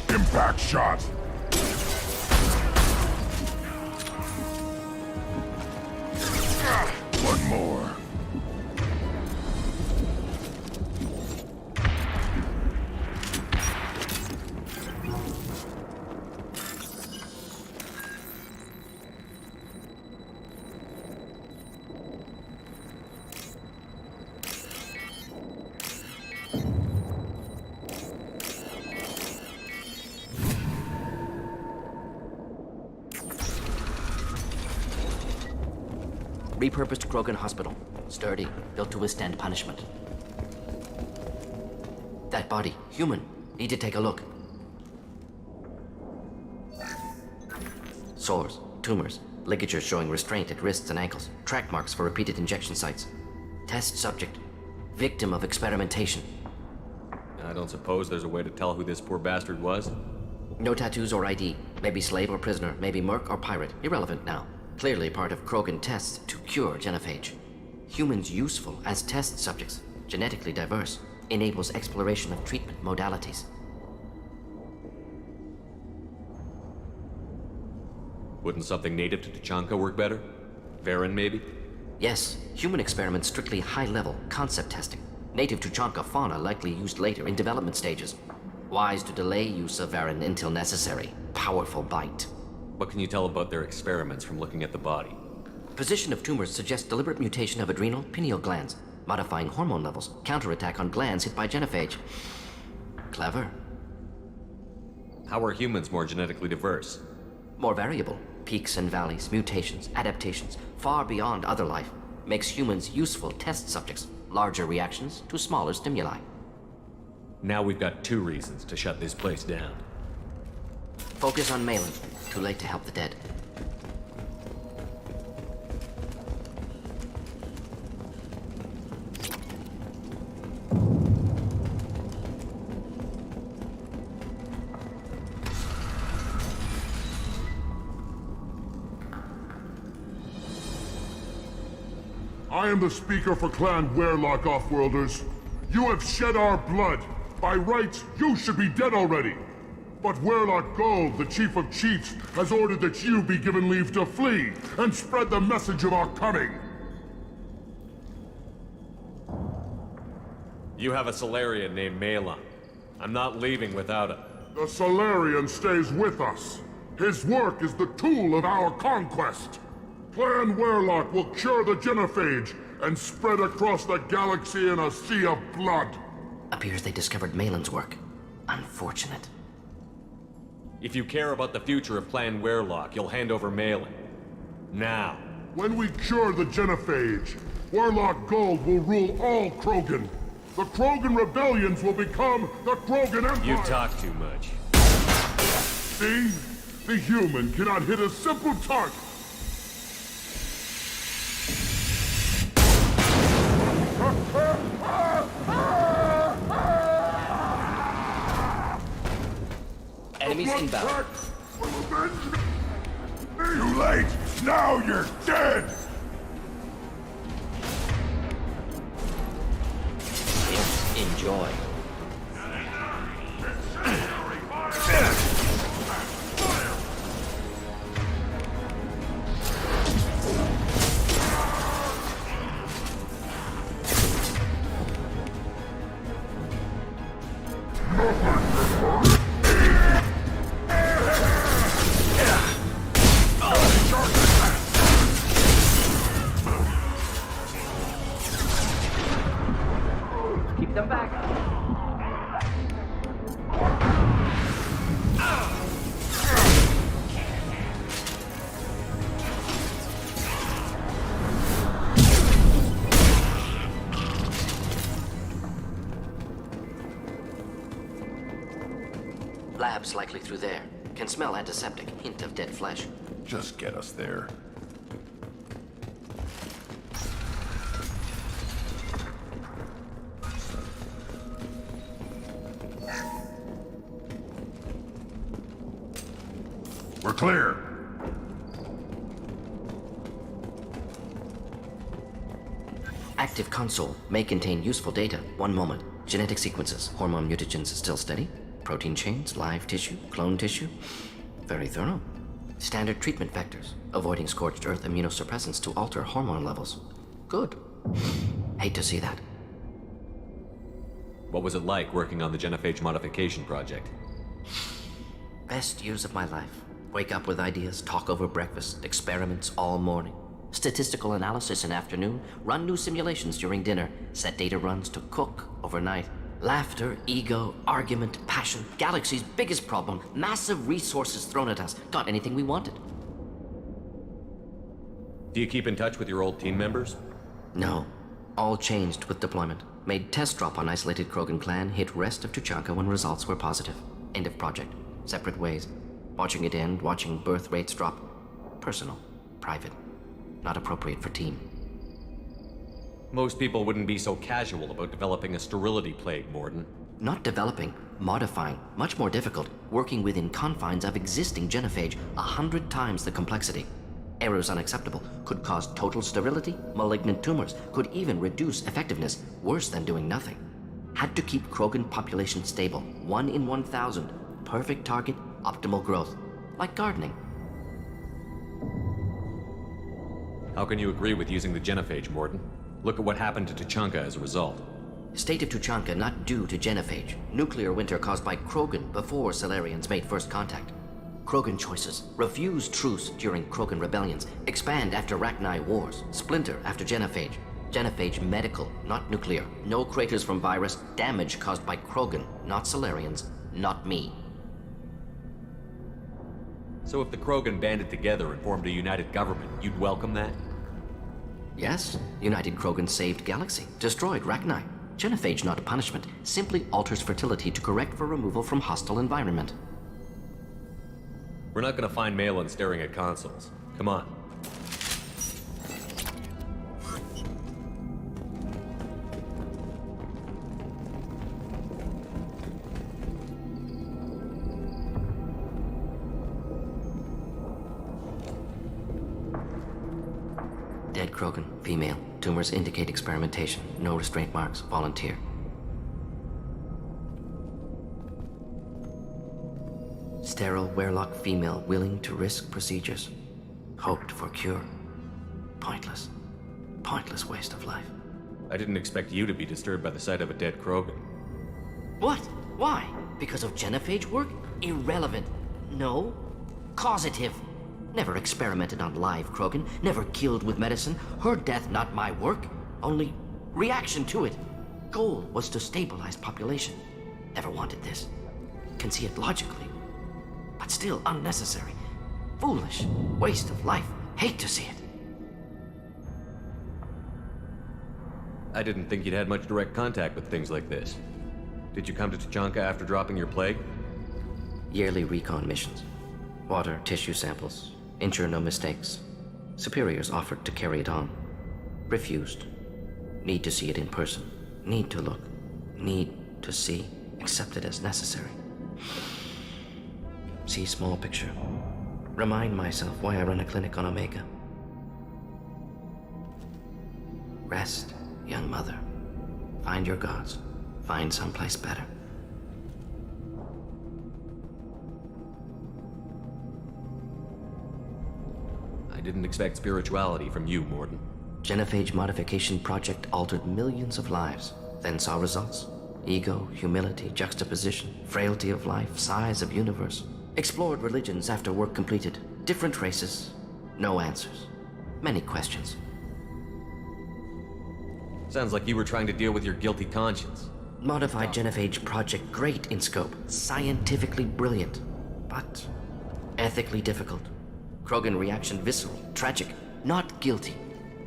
Speaker 3: Impact shot! One more.
Speaker 6: Repurposed Krogan Hospital. Sturdy, built to withstand punishment. That body, human. Need to take a look. Sores, tumors, ligatures showing restraint at wrists and ankles, track marks for repeated injection sites. Test subject, victim of experimentation.
Speaker 4: I don't suppose there's a way to tell who this poor bastard was?
Speaker 6: No tattoos or ID. Maybe slave or prisoner, maybe merc or pirate. Irrelevant now. Clearly part of Krogan tests to cure genophage. Humans useful as test subjects, genetically diverse, enables exploration of treatment modalities.
Speaker 4: Wouldn't something native to Tuchanka work better? Varen, maybe?
Speaker 6: Yes, human experiments strictly high-level, concept testing. Native Tuchanka fauna likely used later in development stages. Wise to delay use of Varen until necessary. Powerful bite.
Speaker 4: What can you tell about their experiments from looking at the body?
Speaker 6: Position of tumors suggests deliberate mutation of adrenal, pineal glands, modifying hormone levels, counterattack on glands hit by genophage. Clever.
Speaker 4: How are humans more genetically diverse?
Speaker 6: More variable. Peaks and valleys, mutations, adaptations, far beyond other life. makes humans useful test subjects, larger reactions to smaller stimuli.
Speaker 4: Now we've got 2 reasons to shut this place down.
Speaker 6: Focus on Malin. Too late to help the dead.
Speaker 5: I am the speaker for Clan Werlock, Offworlders. You have shed our blood. By rights, you should be dead already. But Werlock Gold, the Chief of Chiefs, has ordered that you be given leave to flee and spread the message of our coming.
Speaker 4: You have a Solarian named Malon. I'm not leaving without him.
Speaker 5: The Solarian stays with us. His work is the tool of our conquest. Clan Werlock will cure the genophage and spread across the galaxy in a sea of blood.
Speaker 6: Appears they discovered Malon's work. Unfortunate.
Speaker 4: If you care about the future of Clan Werlock, you'll hand over Malon. Now.
Speaker 5: When we cure the genophage, Werlock Gold will rule all Krogan. The Krogan rebellions will become the Krogan Empire.
Speaker 4: You talk too much.
Speaker 5: See? The human cannot hit a simple target.
Speaker 6: Enemies inbound.
Speaker 3: Too late! Now you're dead!
Speaker 6: Enjoy. Keep them back. Lab's likely through there. Can smell antiseptic, hint of dead flesh.
Speaker 3: Just get us there. We're clear.
Speaker 6: Active console may contain useful data. One moment. Genetic sequences. Hormone mutagens still steady. Protein chains, live tissue, clone tissue. Very thorough. Standard treatment vectors. Avoiding scorched earth immunosuppressants to alter hormone levels. Good. Hate to see that.
Speaker 4: What was it like working on the genophage modification project?
Speaker 6: Best years of my life. Wake up with ideas, talk over breakfast, experiments all morning. Statistical analysis in afternoon, run new simulations during dinner, set data runs to cook overnight. Laughter, ego, argument, passion, galaxy's biggest problem, massive resources thrown at us. Got anything we wanted.
Speaker 4: Do you keep in touch with your old team members?
Speaker 6: No. All changed with deployment. Made test drop on isolated Krogan clan, hit rest of Tuchanka when results were positive. End of project. Separate ways. Watching it end, watching birth rates drop. Personal. Private. Not appropriate for team.
Speaker 4: Most people wouldn't be so casual about developing a sterility plague, Mordin.
Speaker 6: Not developing, modifying. Much more difficult. Working within confines of existing genophage. 100 times the complexity. Errors unacceptable. Could cause total sterility, malignant tumors. Could even reduce effectiveness. Worse than doing nothing. Had to keep Krogan population stable. 1 in 1,000. Perfect target, optimal growth. Like gardening.
Speaker 4: How can you agree with using the genophage, Mordin? Look at what happened to Tuchanka as a result.
Speaker 6: State of Tuchanka not due to genophage. Nuclear winter caused by Krogan before Solarians made first contact. Krogan choices. Refuse truce during Krogan rebellions. Expand after Rachni wars. Splinter after genophage. Genophage medical, not nuclear. No craters from virus. Damage caused by Krogan, not Solarians, not me.
Speaker 4: So if the Krogan banded together and formed a united government, you'd welcome that?
Speaker 6: Yes, United Krogan saved Galaxy, destroyed Rachni. Genophage, not a punishment, simply alters fertility to correct for removal from hostile environment.
Speaker 4: We're not gonna find Malin staring at consoles. Come on.
Speaker 6: Dead Krogan, female. Tumors indicate experimentation. No restraint marks. Volunteer. Sterile Werelock female willing to risk procedures. Hoped for cure. Pointless. Pointless waste of life.
Speaker 4: I didn't expect you to be disturbed by the sight of a dead Krogan.
Speaker 6: What? Why? Because of genophage work? Irrelevant. No. Causative. Never experimented on live Krogan. Never killed with medicine. Her death not my work. Only reaction to it. Goal was to stabilize population. Never wanted this. Can see it logically. But still unnecessary. Foolish. Waste of life. Hate to see it.
Speaker 4: I didn't think you'd had much direct contact with things like this. Did you come to Tuchanka after dropping your plague?
Speaker 6: Yearly recon missions. Water, tissue samples. Ensure no mistakes. Superiors offered to carry it on. Refused. Need to see it in person. Need to look. Need to see. Accepted as necessary. See small picture. Remind myself why I run a clinic on Omega. Rest, young mother. Find your gods. Find someplace better.
Speaker 4: I didn't expect spirituality from you, Mordin.
Speaker 6: Genophage modification project altered millions of lives, then saw results. Ego, humility, juxtaposition, frailty of life, size of universe. Explored religions after work completed. Different races. No answers. Many questions.
Speaker 4: Sounds like you were trying to deal with your guilty conscience.
Speaker 6: Modified genophage project great in scope. Scientifically brilliant. But ethically difficult. Krogan reaction visceral, tragic. Not guilty,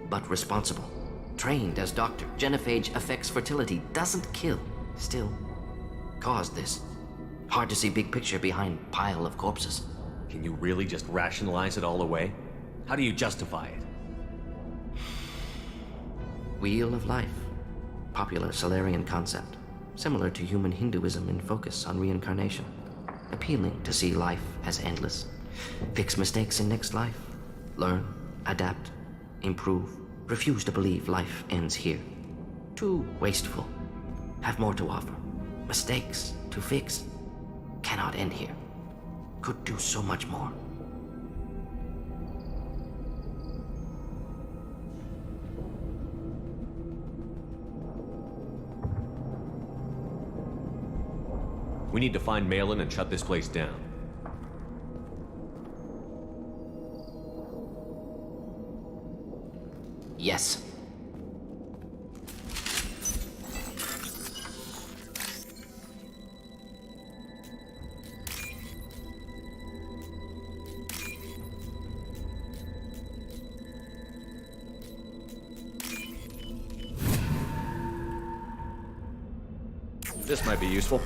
Speaker 6: but responsible. Trained as doctor. Genophage affects fertility, doesn't kill. Still, caused this. Hard to see big picture behind pile of corpses.
Speaker 4: Can you really just rationalize it all away? How do you justify it?
Speaker 6: Wheel of life. Popular Solarian concept. Similar to human Hinduism in focus on reincarnation. Appealing to see life as endless. Fix mistakes in next life. Learn, adapt, improve. Refuse to believe life ends here. Too wasteful. Have more to offer. Mistakes to fix. Cannot end here. Could do so much more.
Speaker 4: We need to find Malin and shut this place down.
Speaker 6: Yes.
Speaker 4: This might be useful.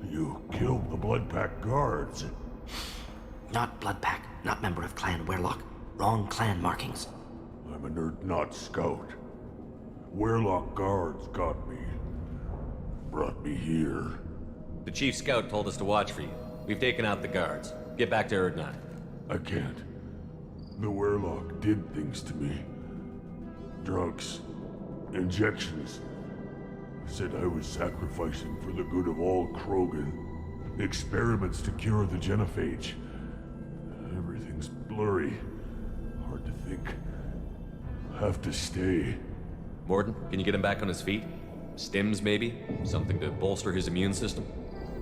Speaker 5: You killed the Bloodpack guards.
Speaker 6: Not Bloodpack, not member of Clan Werelock. Wrong clan markings.
Speaker 5: I'm a nerd not scout. Werelock guards got me. Brought me here.
Speaker 4: The Chief Scout told us to watch for you. We've taken out the guards. Get back to Erdnot.
Speaker 5: I can't. The Werelock did things to me. Drugs. injections. Said I was sacrificing for the good of all Krogan. Experiments to cure the genophage. Everything's blurry. Hard to think. Have to stay.
Speaker 4: Mordin, can you get him back on his feet? Stims, maybe? Something to bolster his immune system?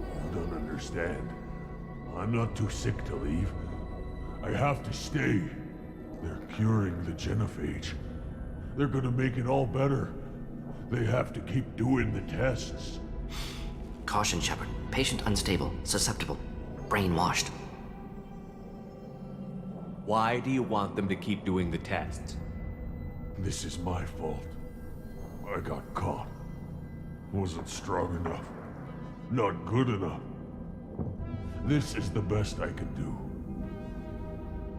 Speaker 5: I don't understand. I'm not too sick to leave. I have to stay. They're curing the genophage. They're gonna make it all better. They have to keep doing the tests.
Speaker 6: Caution, Shepard. Patient unstable, susceptible, brainwashed.
Speaker 4: Why do you want them to keep doing the tests?
Speaker 5: This is my fault. I got caught. Wasn't strong enough. Not good enough. This is the best I can do.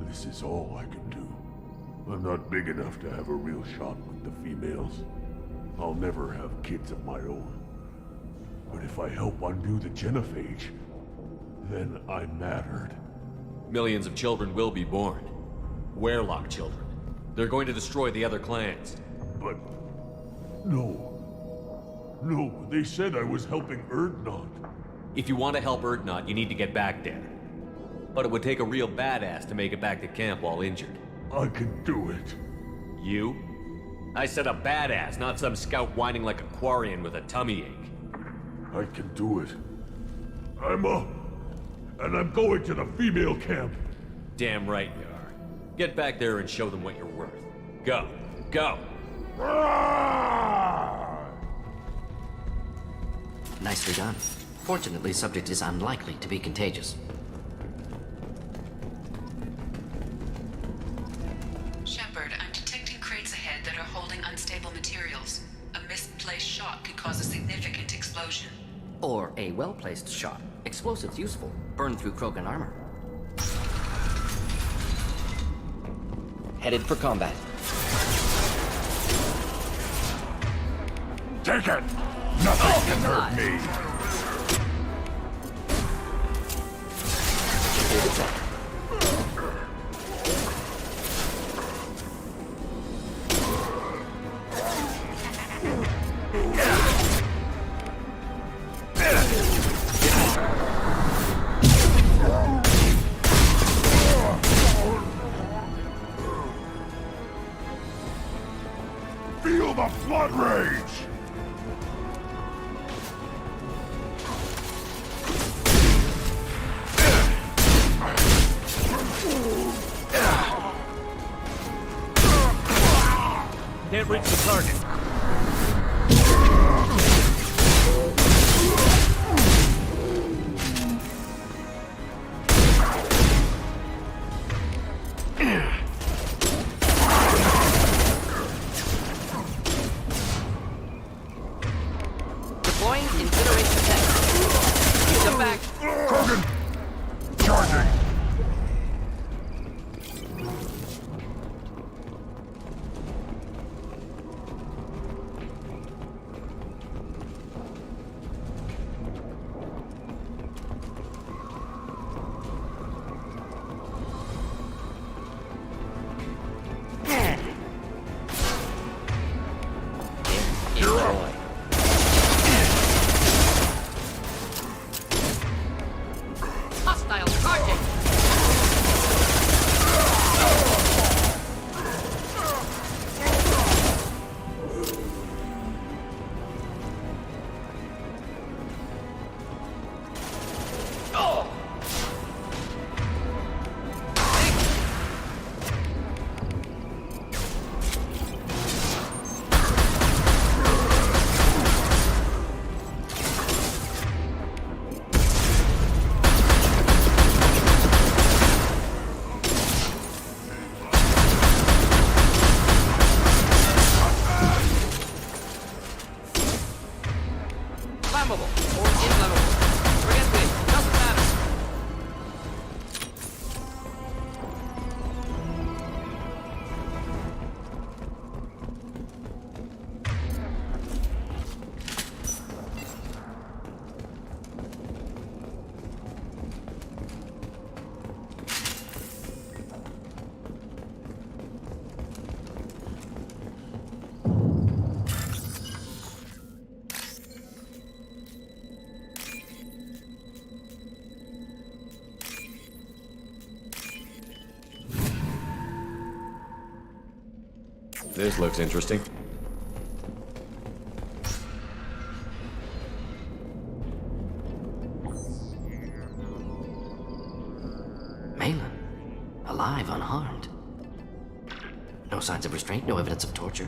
Speaker 5: This is all I can do. I'm not big enough to have a real shot with the females. I'll never have kids of my own. But if I help undo the genophage, then I mattered.
Speaker 4: Millions of children will be born. Werelock children. They're going to destroy the other clans.
Speaker 5: But... no. No, they said I was helping Urdnot.
Speaker 4: If you want to help Urdnot, you need to get back there. But it would take a real badass to make it back to camp while injured.
Speaker 5: I can do it.
Speaker 4: You? I said a badass, not some scout whining like a Quarian with a tummy ache.
Speaker 5: I can do it. I'm up. And I'm going to the female camp.
Speaker 4: Damn right you are. Get back there and show them what you're worth. Go. Go!
Speaker 6: Nicely done. Fortunately, subject is unlikely to be contagious.
Speaker 1: Shepard, I'm detecting crates ahead that are holding unstable materials. A misplaced shot could cause a significant explosion.
Speaker 6: Or a well-placed shot. Explosives useful. Burn through Krogan armor. Headed for combat.
Speaker 3: Take it! Nothing can hurt me! Feel the flood rage!
Speaker 4: Can't reach the target.
Speaker 6: Deploying incineration tech. Keep them back.
Speaker 3: Krogan! Charging!
Speaker 4: This looks interesting.
Speaker 6: Malin, alive, unharmed. No signs of restraint, no evidence of torture.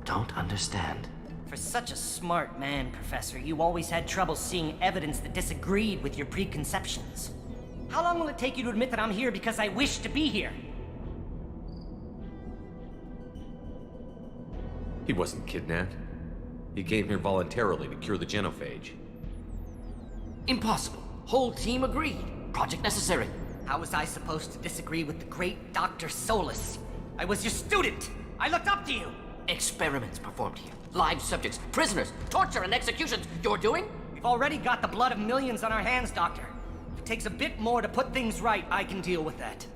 Speaker 6: Don't understand.
Speaker 13: For such a smart man, Professor, you always had trouble seeing evidence that disagreed with your preconceptions. How long will it take you to admit that I'm here because I wish to be here?
Speaker 4: He wasn't kidnapped. He came here voluntarily to cure the genophage.
Speaker 6: Impossible. Whole team agreed. Project necessary.
Speaker 13: How was I supposed to disagree with the great Dr. Solus? I was your student! I looked up to you!
Speaker 6: Experiments performed here. Live subjects, prisoners, torture and executions. You're doing?
Speaker 13: We've already got the blood of millions on our hands, Doctor. If it takes a bit more to put things right, I can deal with that.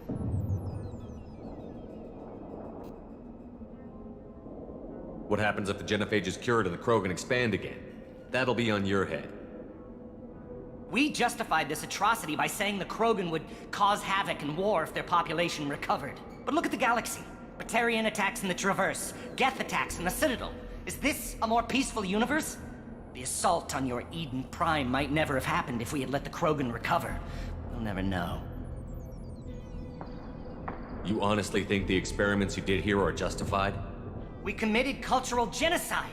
Speaker 4: What happens if the genophage is cured and the Krogan expand again? That'll be on your head.
Speaker 13: We justified this atrocity by saying the Krogan would cause havoc and war if their population recovered. But look at the galaxy. Batarian attacks in the Traverse, Geth attacks in the Citadel. Is this a more peaceful universe? The assault on your Eden Prime might never have happened if we had let the Krogan recover. We'll never know.
Speaker 4: You honestly think the experiments you did here are justified?
Speaker 13: We committed cultural genocide.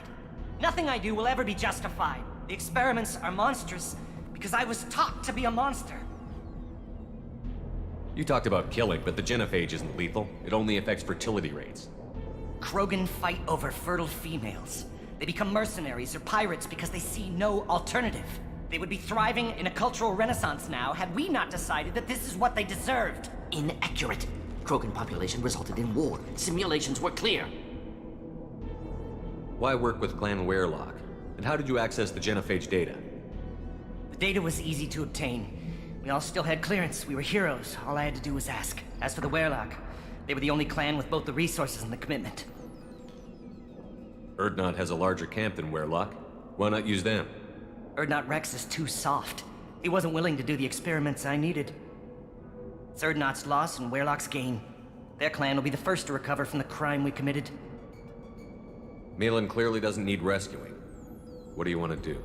Speaker 13: Nothing I do will ever be justified. The experiments are monstrous because I was taught to be a monster.
Speaker 4: You talked about killing, but the genophage isn't lethal. It only affects fertility rates.
Speaker 13: Krogan fight over fertile females. They become mercenaries or pirates because they see no alternative. They would be thriving in a cultural renaissance now had we not decided that this is what they deserved.
Speaker 6: Inaccurate. Krogan population resulted in war. Simulations were clear.
Speaker 4: Why work with Clan Werelock? And how did you access the genophage data?
Speaker 13: The data was easy to obtain. We all still had clearance. We were heroes. All I had to do was ask. As for the Werelock, they were the only clan with both the resources and the commitment.
Speaker 4: Urdnot has a larger camp than Werelock. Why not use them?
Speaker 13: Urdnot Rex is too soft. He wasn't willing to do the experiments I needed. It's Urdnot's loss and Werelock's gain. Their clan will be the first to recover from the crime we committed.
Speaker 4: Malin clearly doesn't need rescuing. What do you want to do?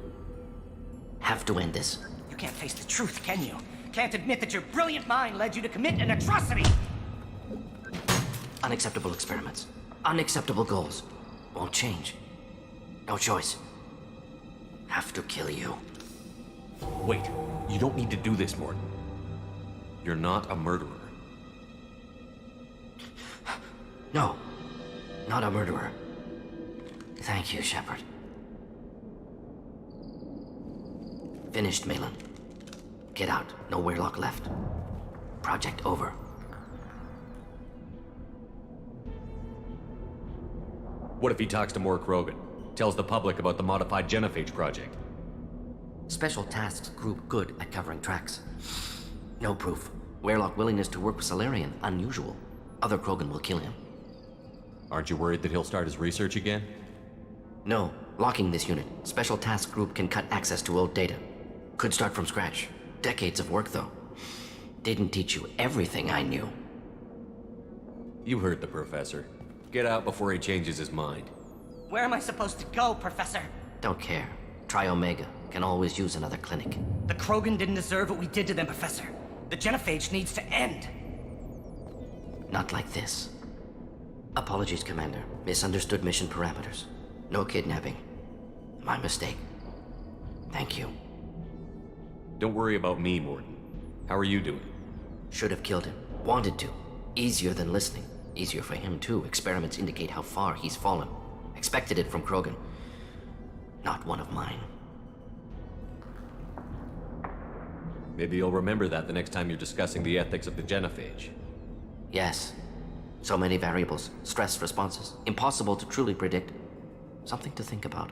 Speaker 6: Have to end this.
Speaker 13: You can't face the truth, can you? Can't admit that your brilliant mind led you to commit an atrocity!
Speaker 6: Unacceptable experiments. Unacceptable goals. Won't change. No choice. Have to kill you.
Speaker 4: Wait, you don't need to do this, Morton. You're not a murderer.
Speaker 6: No. Not a murderer. Thank you, Shepard. Finished, Malin. Get out. No Werelock left. Project over.
Speaker 4: What if he talks to more Krogan? Tells the public about the modified genophage project?
Speaker 6: Special Tasks Group good at covering tracks. No proof. Werelock willingness to work with Salarian, unusual. Other Krogan will kill him.
Speaker 4: Aren't you worried that he'll start his research again?
Speaker 6: No. Locking this unit. Special Task Group can cut access to old data. Could start from scratch. Decades of work, though. Didn't teach you everything I knew.
Speaker 4: You heard the professor. Get out before he changes his mind.
Speaker 13: Where am I supposed to go, Professor?
Speaker 6: Don't care. Try Omega. Can always use another clinic.
Speaker 13: The Krogan didn't deserve what we did to them, Professor. The genophage needs to end.
Speaker 6: Not like this. Apologies, Commander. Misunderstood mission parameters. No kidnapping. My mistake. Thank you.
Speaker 4: Don't worry about me, Morton. How are you doing?
Speaker 6: Should have killed him. Wanted to. Easier than listening. Easier for him, too. Experiments indicate how far he's fallen. Expected it from Krogan. Not one of mine.
Speaker 4: Maybe you'll remember that the next time you're discussing the ethics of the genophage.
Speaker 6: Yes. So many variables. Stress responses. Impossible to truly predict. Something to think about.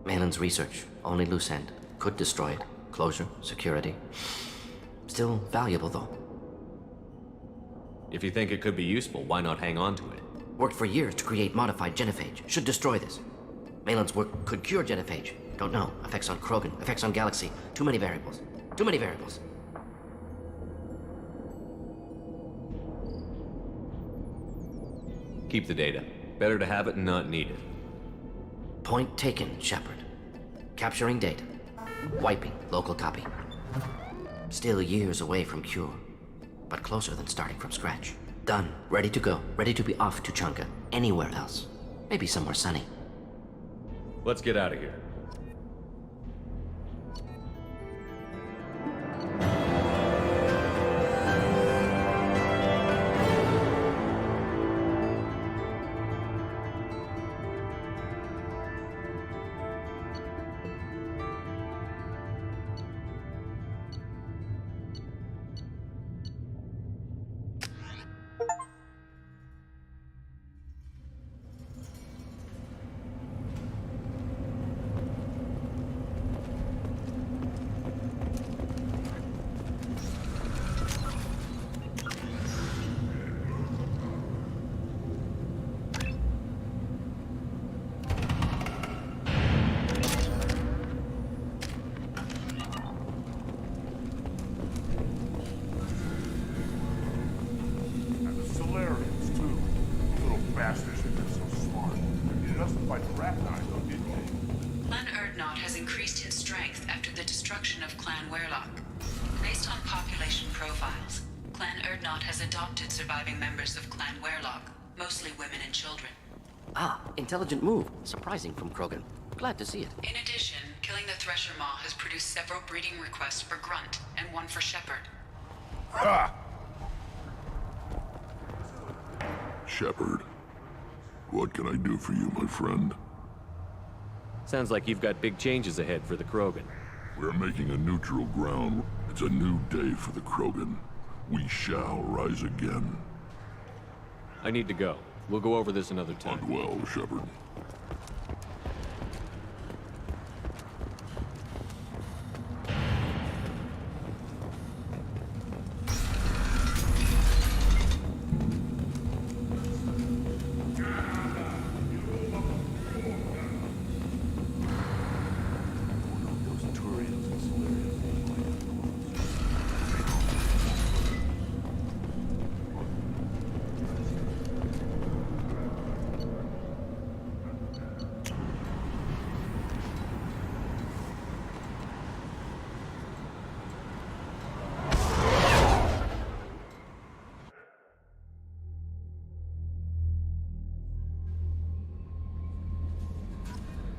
Speaker 6: Malin's research. Only loose end. Could destroy it. Closure. Security. Still valuable, though.
Speaker 4: If you think it could be useful, why not hang on to it?
Speaker 6: Worked for years to create modified genophage. Should destroy this. Malin's work could cure genophage. Don't know. Effects on Krogan. Effects on Galaxy. Too many variables. Too many variables.
Speaker 4: Keep the data. Better to have it and not need it.
Speaker 6: Point taken, Shepard. Capturing data. Wiping local copy. Still years away from cure, but closer than starting from scratch. Done. Ready to go. Ready to be off to Chunka. Anywhere else. Maybe somewhere sunny.
Speaker 4: Let's get out of here.
Speaker 1: Clan Urdnot has increased in strength after the destruction of Clan Werlock. Based on population profiles, Clan Urdnot has adopted surviving members of Clan Werlock, mostly women and children.
Speaker 6: Ah, intelligent move. Surprising from Krogan. Glad to see it.
Speaker 1: In addition, killing the Thresher Maw has produced several breeding requests for Grunt, and one for Shepard.
Speaker 5: Ah!
Speaker 3: Shepard, what can I do for you, my friend?
Speaker 4: Sounds like you've got big changes ahead for the Krogan.
Speaker 3: We're making a neutral ground. It's a new day for the Krogan. We shall rise again.
Speaker 4: I need to go. We'll go over this another time.
Speaker 3: Hunt well, Shepard.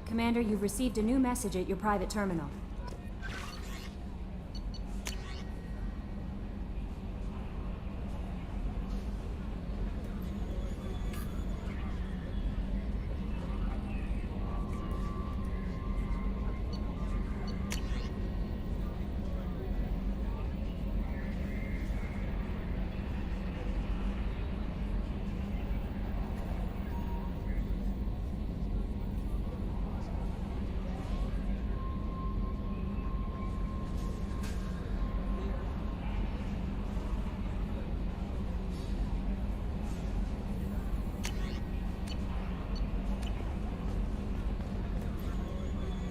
Speaker 14: Commander, you've received a new message at your private terminal.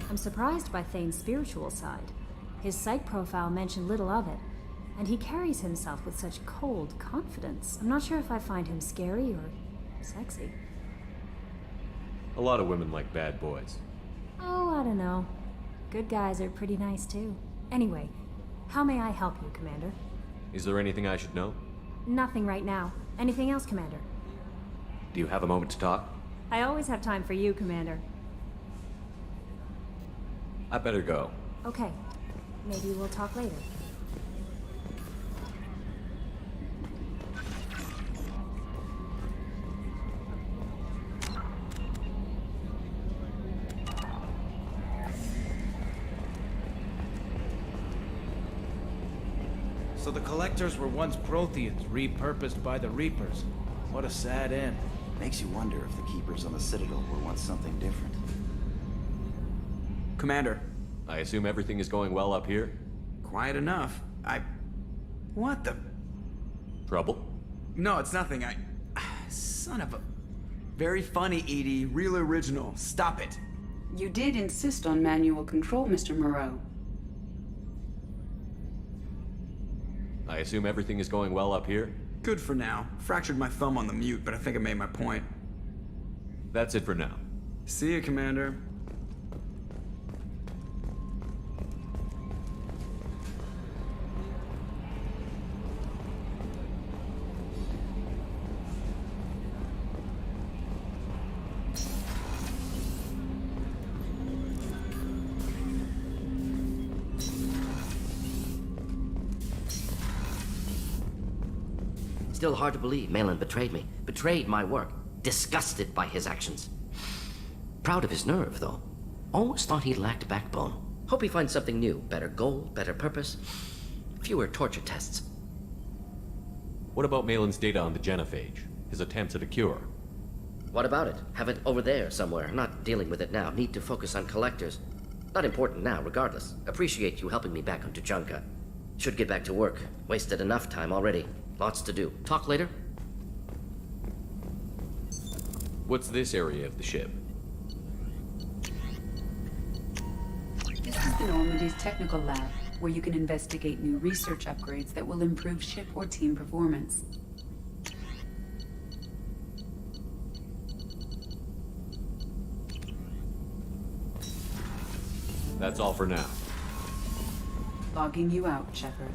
Speaker 14: I'm surprised by Thane's spiritual side. His psych profile mentioned little of it, and he carries himself with such cold confidence. I'm not sure if I find him scary or sexy.
Speaker 4: A lot of women like bad boys.
Speaker 14: Oh, I don't know. Good guys are pretty nice too. Anyway, how may I help you, Commander?
Speaker 4: Is there anything I should know?
Speaker 14: Nothing right now. Anything else, Commander?
Speaker 4: Do you have a moment to talk?
Speaker 14: I always have time for you, Commander.
Speaker 4: I better go.
Speaker 14: Okay. Maybe we'll talk later.
Speaker 15: So the Collectors were once Protheans, repurposed by the Reapers. What a sad end.
Speaker 16: Makes you wonder if the Keepers on the Citadel were once something different.
Speaker 15: Commander.
Speaker 4: I assume everything is going well up here?
Speaker 15: Quiet enough. What the...
Speaker 4: Trouble?
Speaker 15: No, it's nothing. Son of a... Very funny, Edie. Real original. Stop it.
Speaker 17: You did insist on manual control, Mr. Moreau.
Speaker 4: I assume everything is going well up here?
Speaker 15: Good for now. Fractured my thumb on the mute, but I think I made my point.
Speaker 4: That's it for now.
Speaker 15: See you, Commander.
Speaker 6: Still hard to believe Malin betrayed me. Betrayed my work. Disgusted by his actions. Proud of his nerve, though. Always thought he lacked backbone. Hope he finds something new. Better goal, better purpose. Fewer torture tests.
Speaker 4: What about Malin's data on the genophage? His attempts at a cure?
Speaker 6: What about it? Have it over there somewhere. Not dealing with it now. Need to focus on collectors. Not important now, regardless. Appreciate you helping me back on Tuchanka. Should get back to work. Wasted enough time already. Lots to do. Talk later?
Speaker 4: What's this area of the ship?
Speaker 17: This is the Normandy's technical lab, where you can investigate new research upgrades that will improve ship or team performance.
Speaker 4: That's all for now.
Speaker 17: Logging you out, Shepard.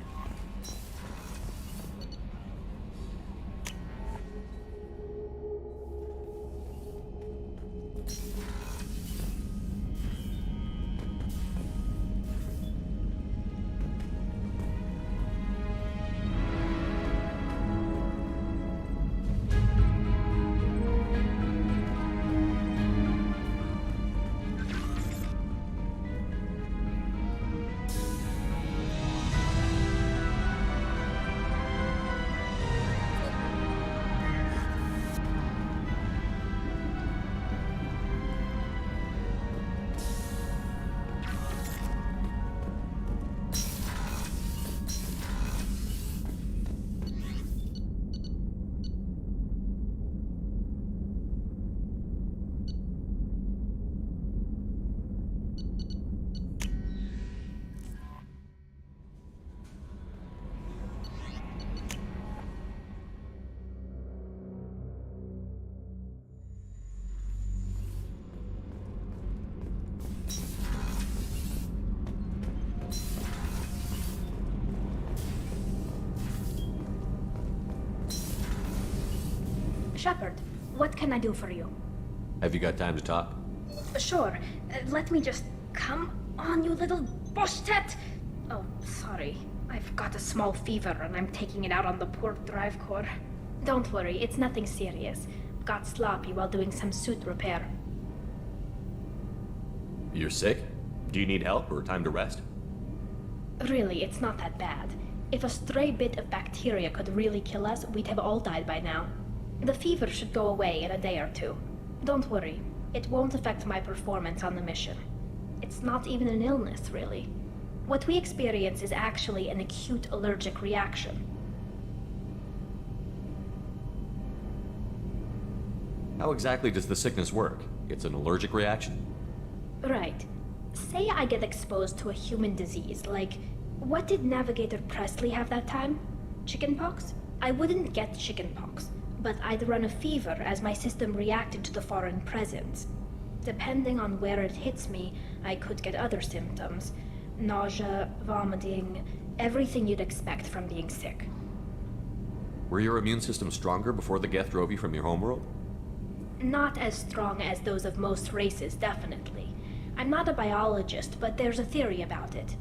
Speaker 18: Shepard, what can I do for you?
Speaker 4: Have you got time to talk?
Speaker 18: Sure. Let me just... Come on, you little boshtet! Oh, sorry. I've got a small fever and I'm taking it out on the poor drive core. Don't worry, it's nothing serious. Got sloppy while doing some suit repair.
Speaker 4: You're sick? Do you need help or time to rest?
Speaker 18: Really, it's not that bad. If a stray bit of bacteria could really kill us, we'd have all died by now. The fever should go away in a day or two. Don't worry, it won't affect my performance on the mission. It's not even an illness, really. What we experience is actually an acute allergic reaction.
Speaker 4: How exactly does the sickness work? It's an allergic reaction?
Speaker 18: Right. Say I get exposed to a human disease, like... What did Navigator Presley have that time? Chickenpox? I wouldn't get chickenpox, but I'd run a fever as my system reacted to the foreign presence. Depending on where it hits me, I could get other symptoms. Nausea, vomiting, everything you'd expect from being sick.
Speaker 4: Were your immune system stronger before the Geth drove you from your homeworld?
Speaker 18: Not as strong as those of most races, definitely. I'm not a biologist, but there's a theory about it.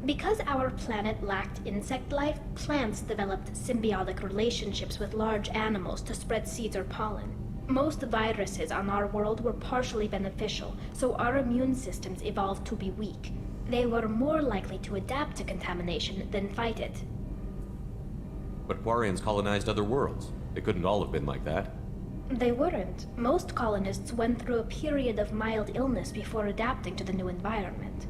Speaker 18: Because our planet lacked insect life, plants developed symbiotic relationships with large animals to spread seeds or pollen. Most viruses on our world were partially beneficial, so our immune systems evolved to be weak. They were more likely to adapt to contamination than fight it.
Speaker 4: But Quarians colonized other worlds. They couldn't all have been like that.
Speaker 18: They weren't. Most colonists went through a period of mild illness before adapting to the new environment.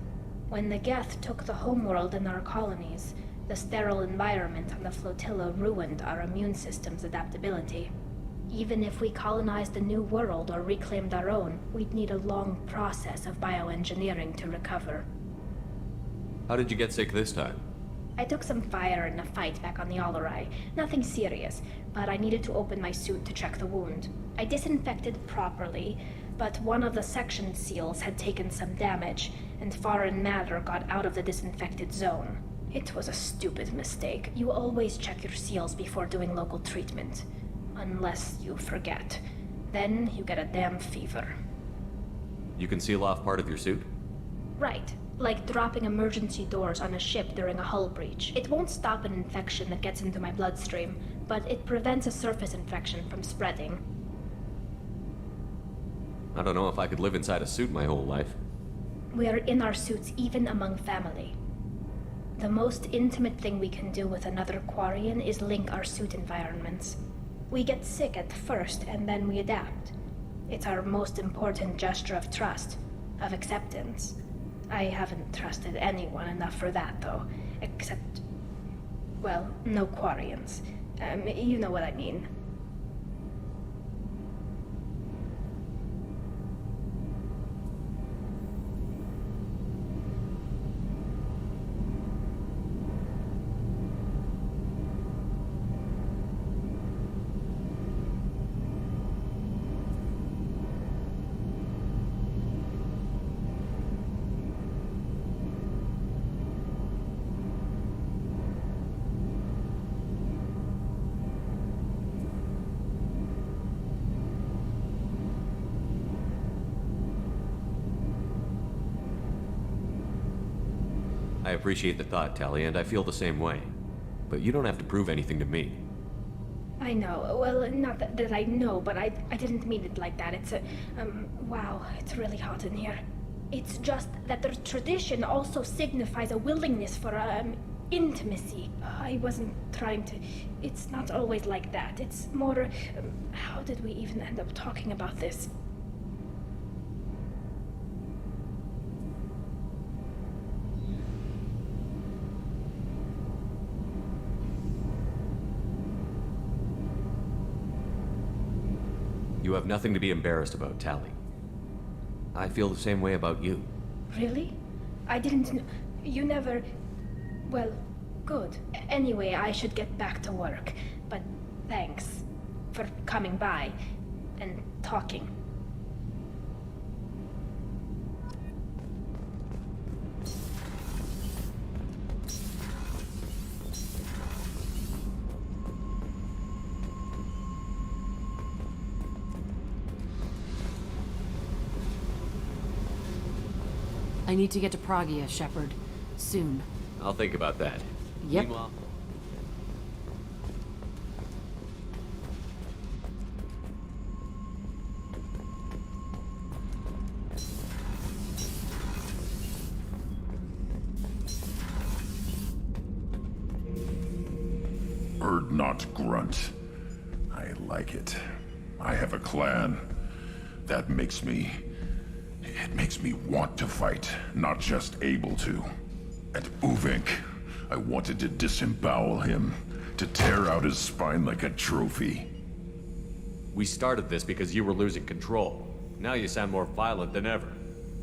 Speaker 18: When the Geth took the homeworld in our colonies, the sterile environment on the flotilla ruined our immune system's adaptability. Even if we colonized a new world or reclaimed our own, we'd need a long process of bioengineering to recover.
Speaker 4: How did you get sick this time?
Speaker 18: I took some fire in a fight back on the Allerai. Nothing serious, but I needed to open my suit to check the wound. I disinfected properly, but one of the section seals had taken some damage, and foreign matter got out of the disinfected zone. It was a stupid mistake. You always check your seals before doing local treatment. Unless you forget. Then you get a damn fever.
Speaker 4: You can seal off part of your suit?
Speaker 18: Right. Like dropping emergency doors on a ship during a hull breach. It won't stop an infection that gets into my bloodstream, but it prevents a surface infection from spreading.
Speaker 4: I don't know if I could live inside a suit my whole life.
Speaker 18: We are in our suits even among family. The most intimate thing we can do with another Quarian is link our suit environments. We get sick at first, and then we adapt. It's our most important gesture of trust, of acceptance. I haven't trusted anyone enough for that, though. Except... well, no Quarians. You know what I mean.
Speaker 4: I appreciate the thought, Tali, and I feel the same way. But you don't have to prove anything to me.
Speaker 18: I know. Well, not that I know, but I didn't mean it like that. It's a... wow, it's really hot in here. It's just that the tradition also signifies a willingness for, intimacy. I wasn't trying to... It's not always like that. It's more... how did we even end up talking about this?
Speaker 4: You have nothing to be embarrassed about, Tali. I feel the same way about you.
Speaker 18: Really? I didn't know... You never... Well, good. Anyway, I should get back to work. But thanks for coming by and talking.
Speaker 19: I need to get to Pragia, Shepard. Soon.
Speaker 4: I'll think about that.
Speaker 19: Yep.
Speaker 4: Meanwhile...
Speaker 3: Urdnot grunt. I like it. I have a clan. That makes me... It makes me want to fight, not just able to. And Uvink, I wanted to disembowel him, to tear out his spine like a trophy.
Speaker 4: We started this because you were losing control. Now you sound more violent than ever.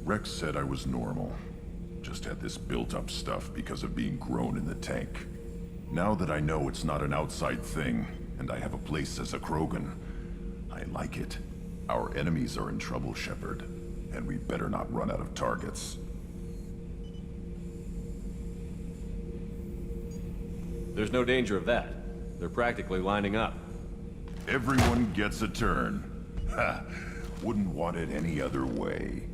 Speaker 3: Rex said I was normal. Just had this built-up stuff because of being grown in the tank. Now that I know it's not an outside thing, and I have a place as a Krogan, I like it. Our enemies are in trouble, Shepard. And we better not run out of targets.
Speaker 4: There's no danger of that. They're practically lining up.
Speaker 3: Everyone gets a turn. Ha! Wouldn't want it any other way.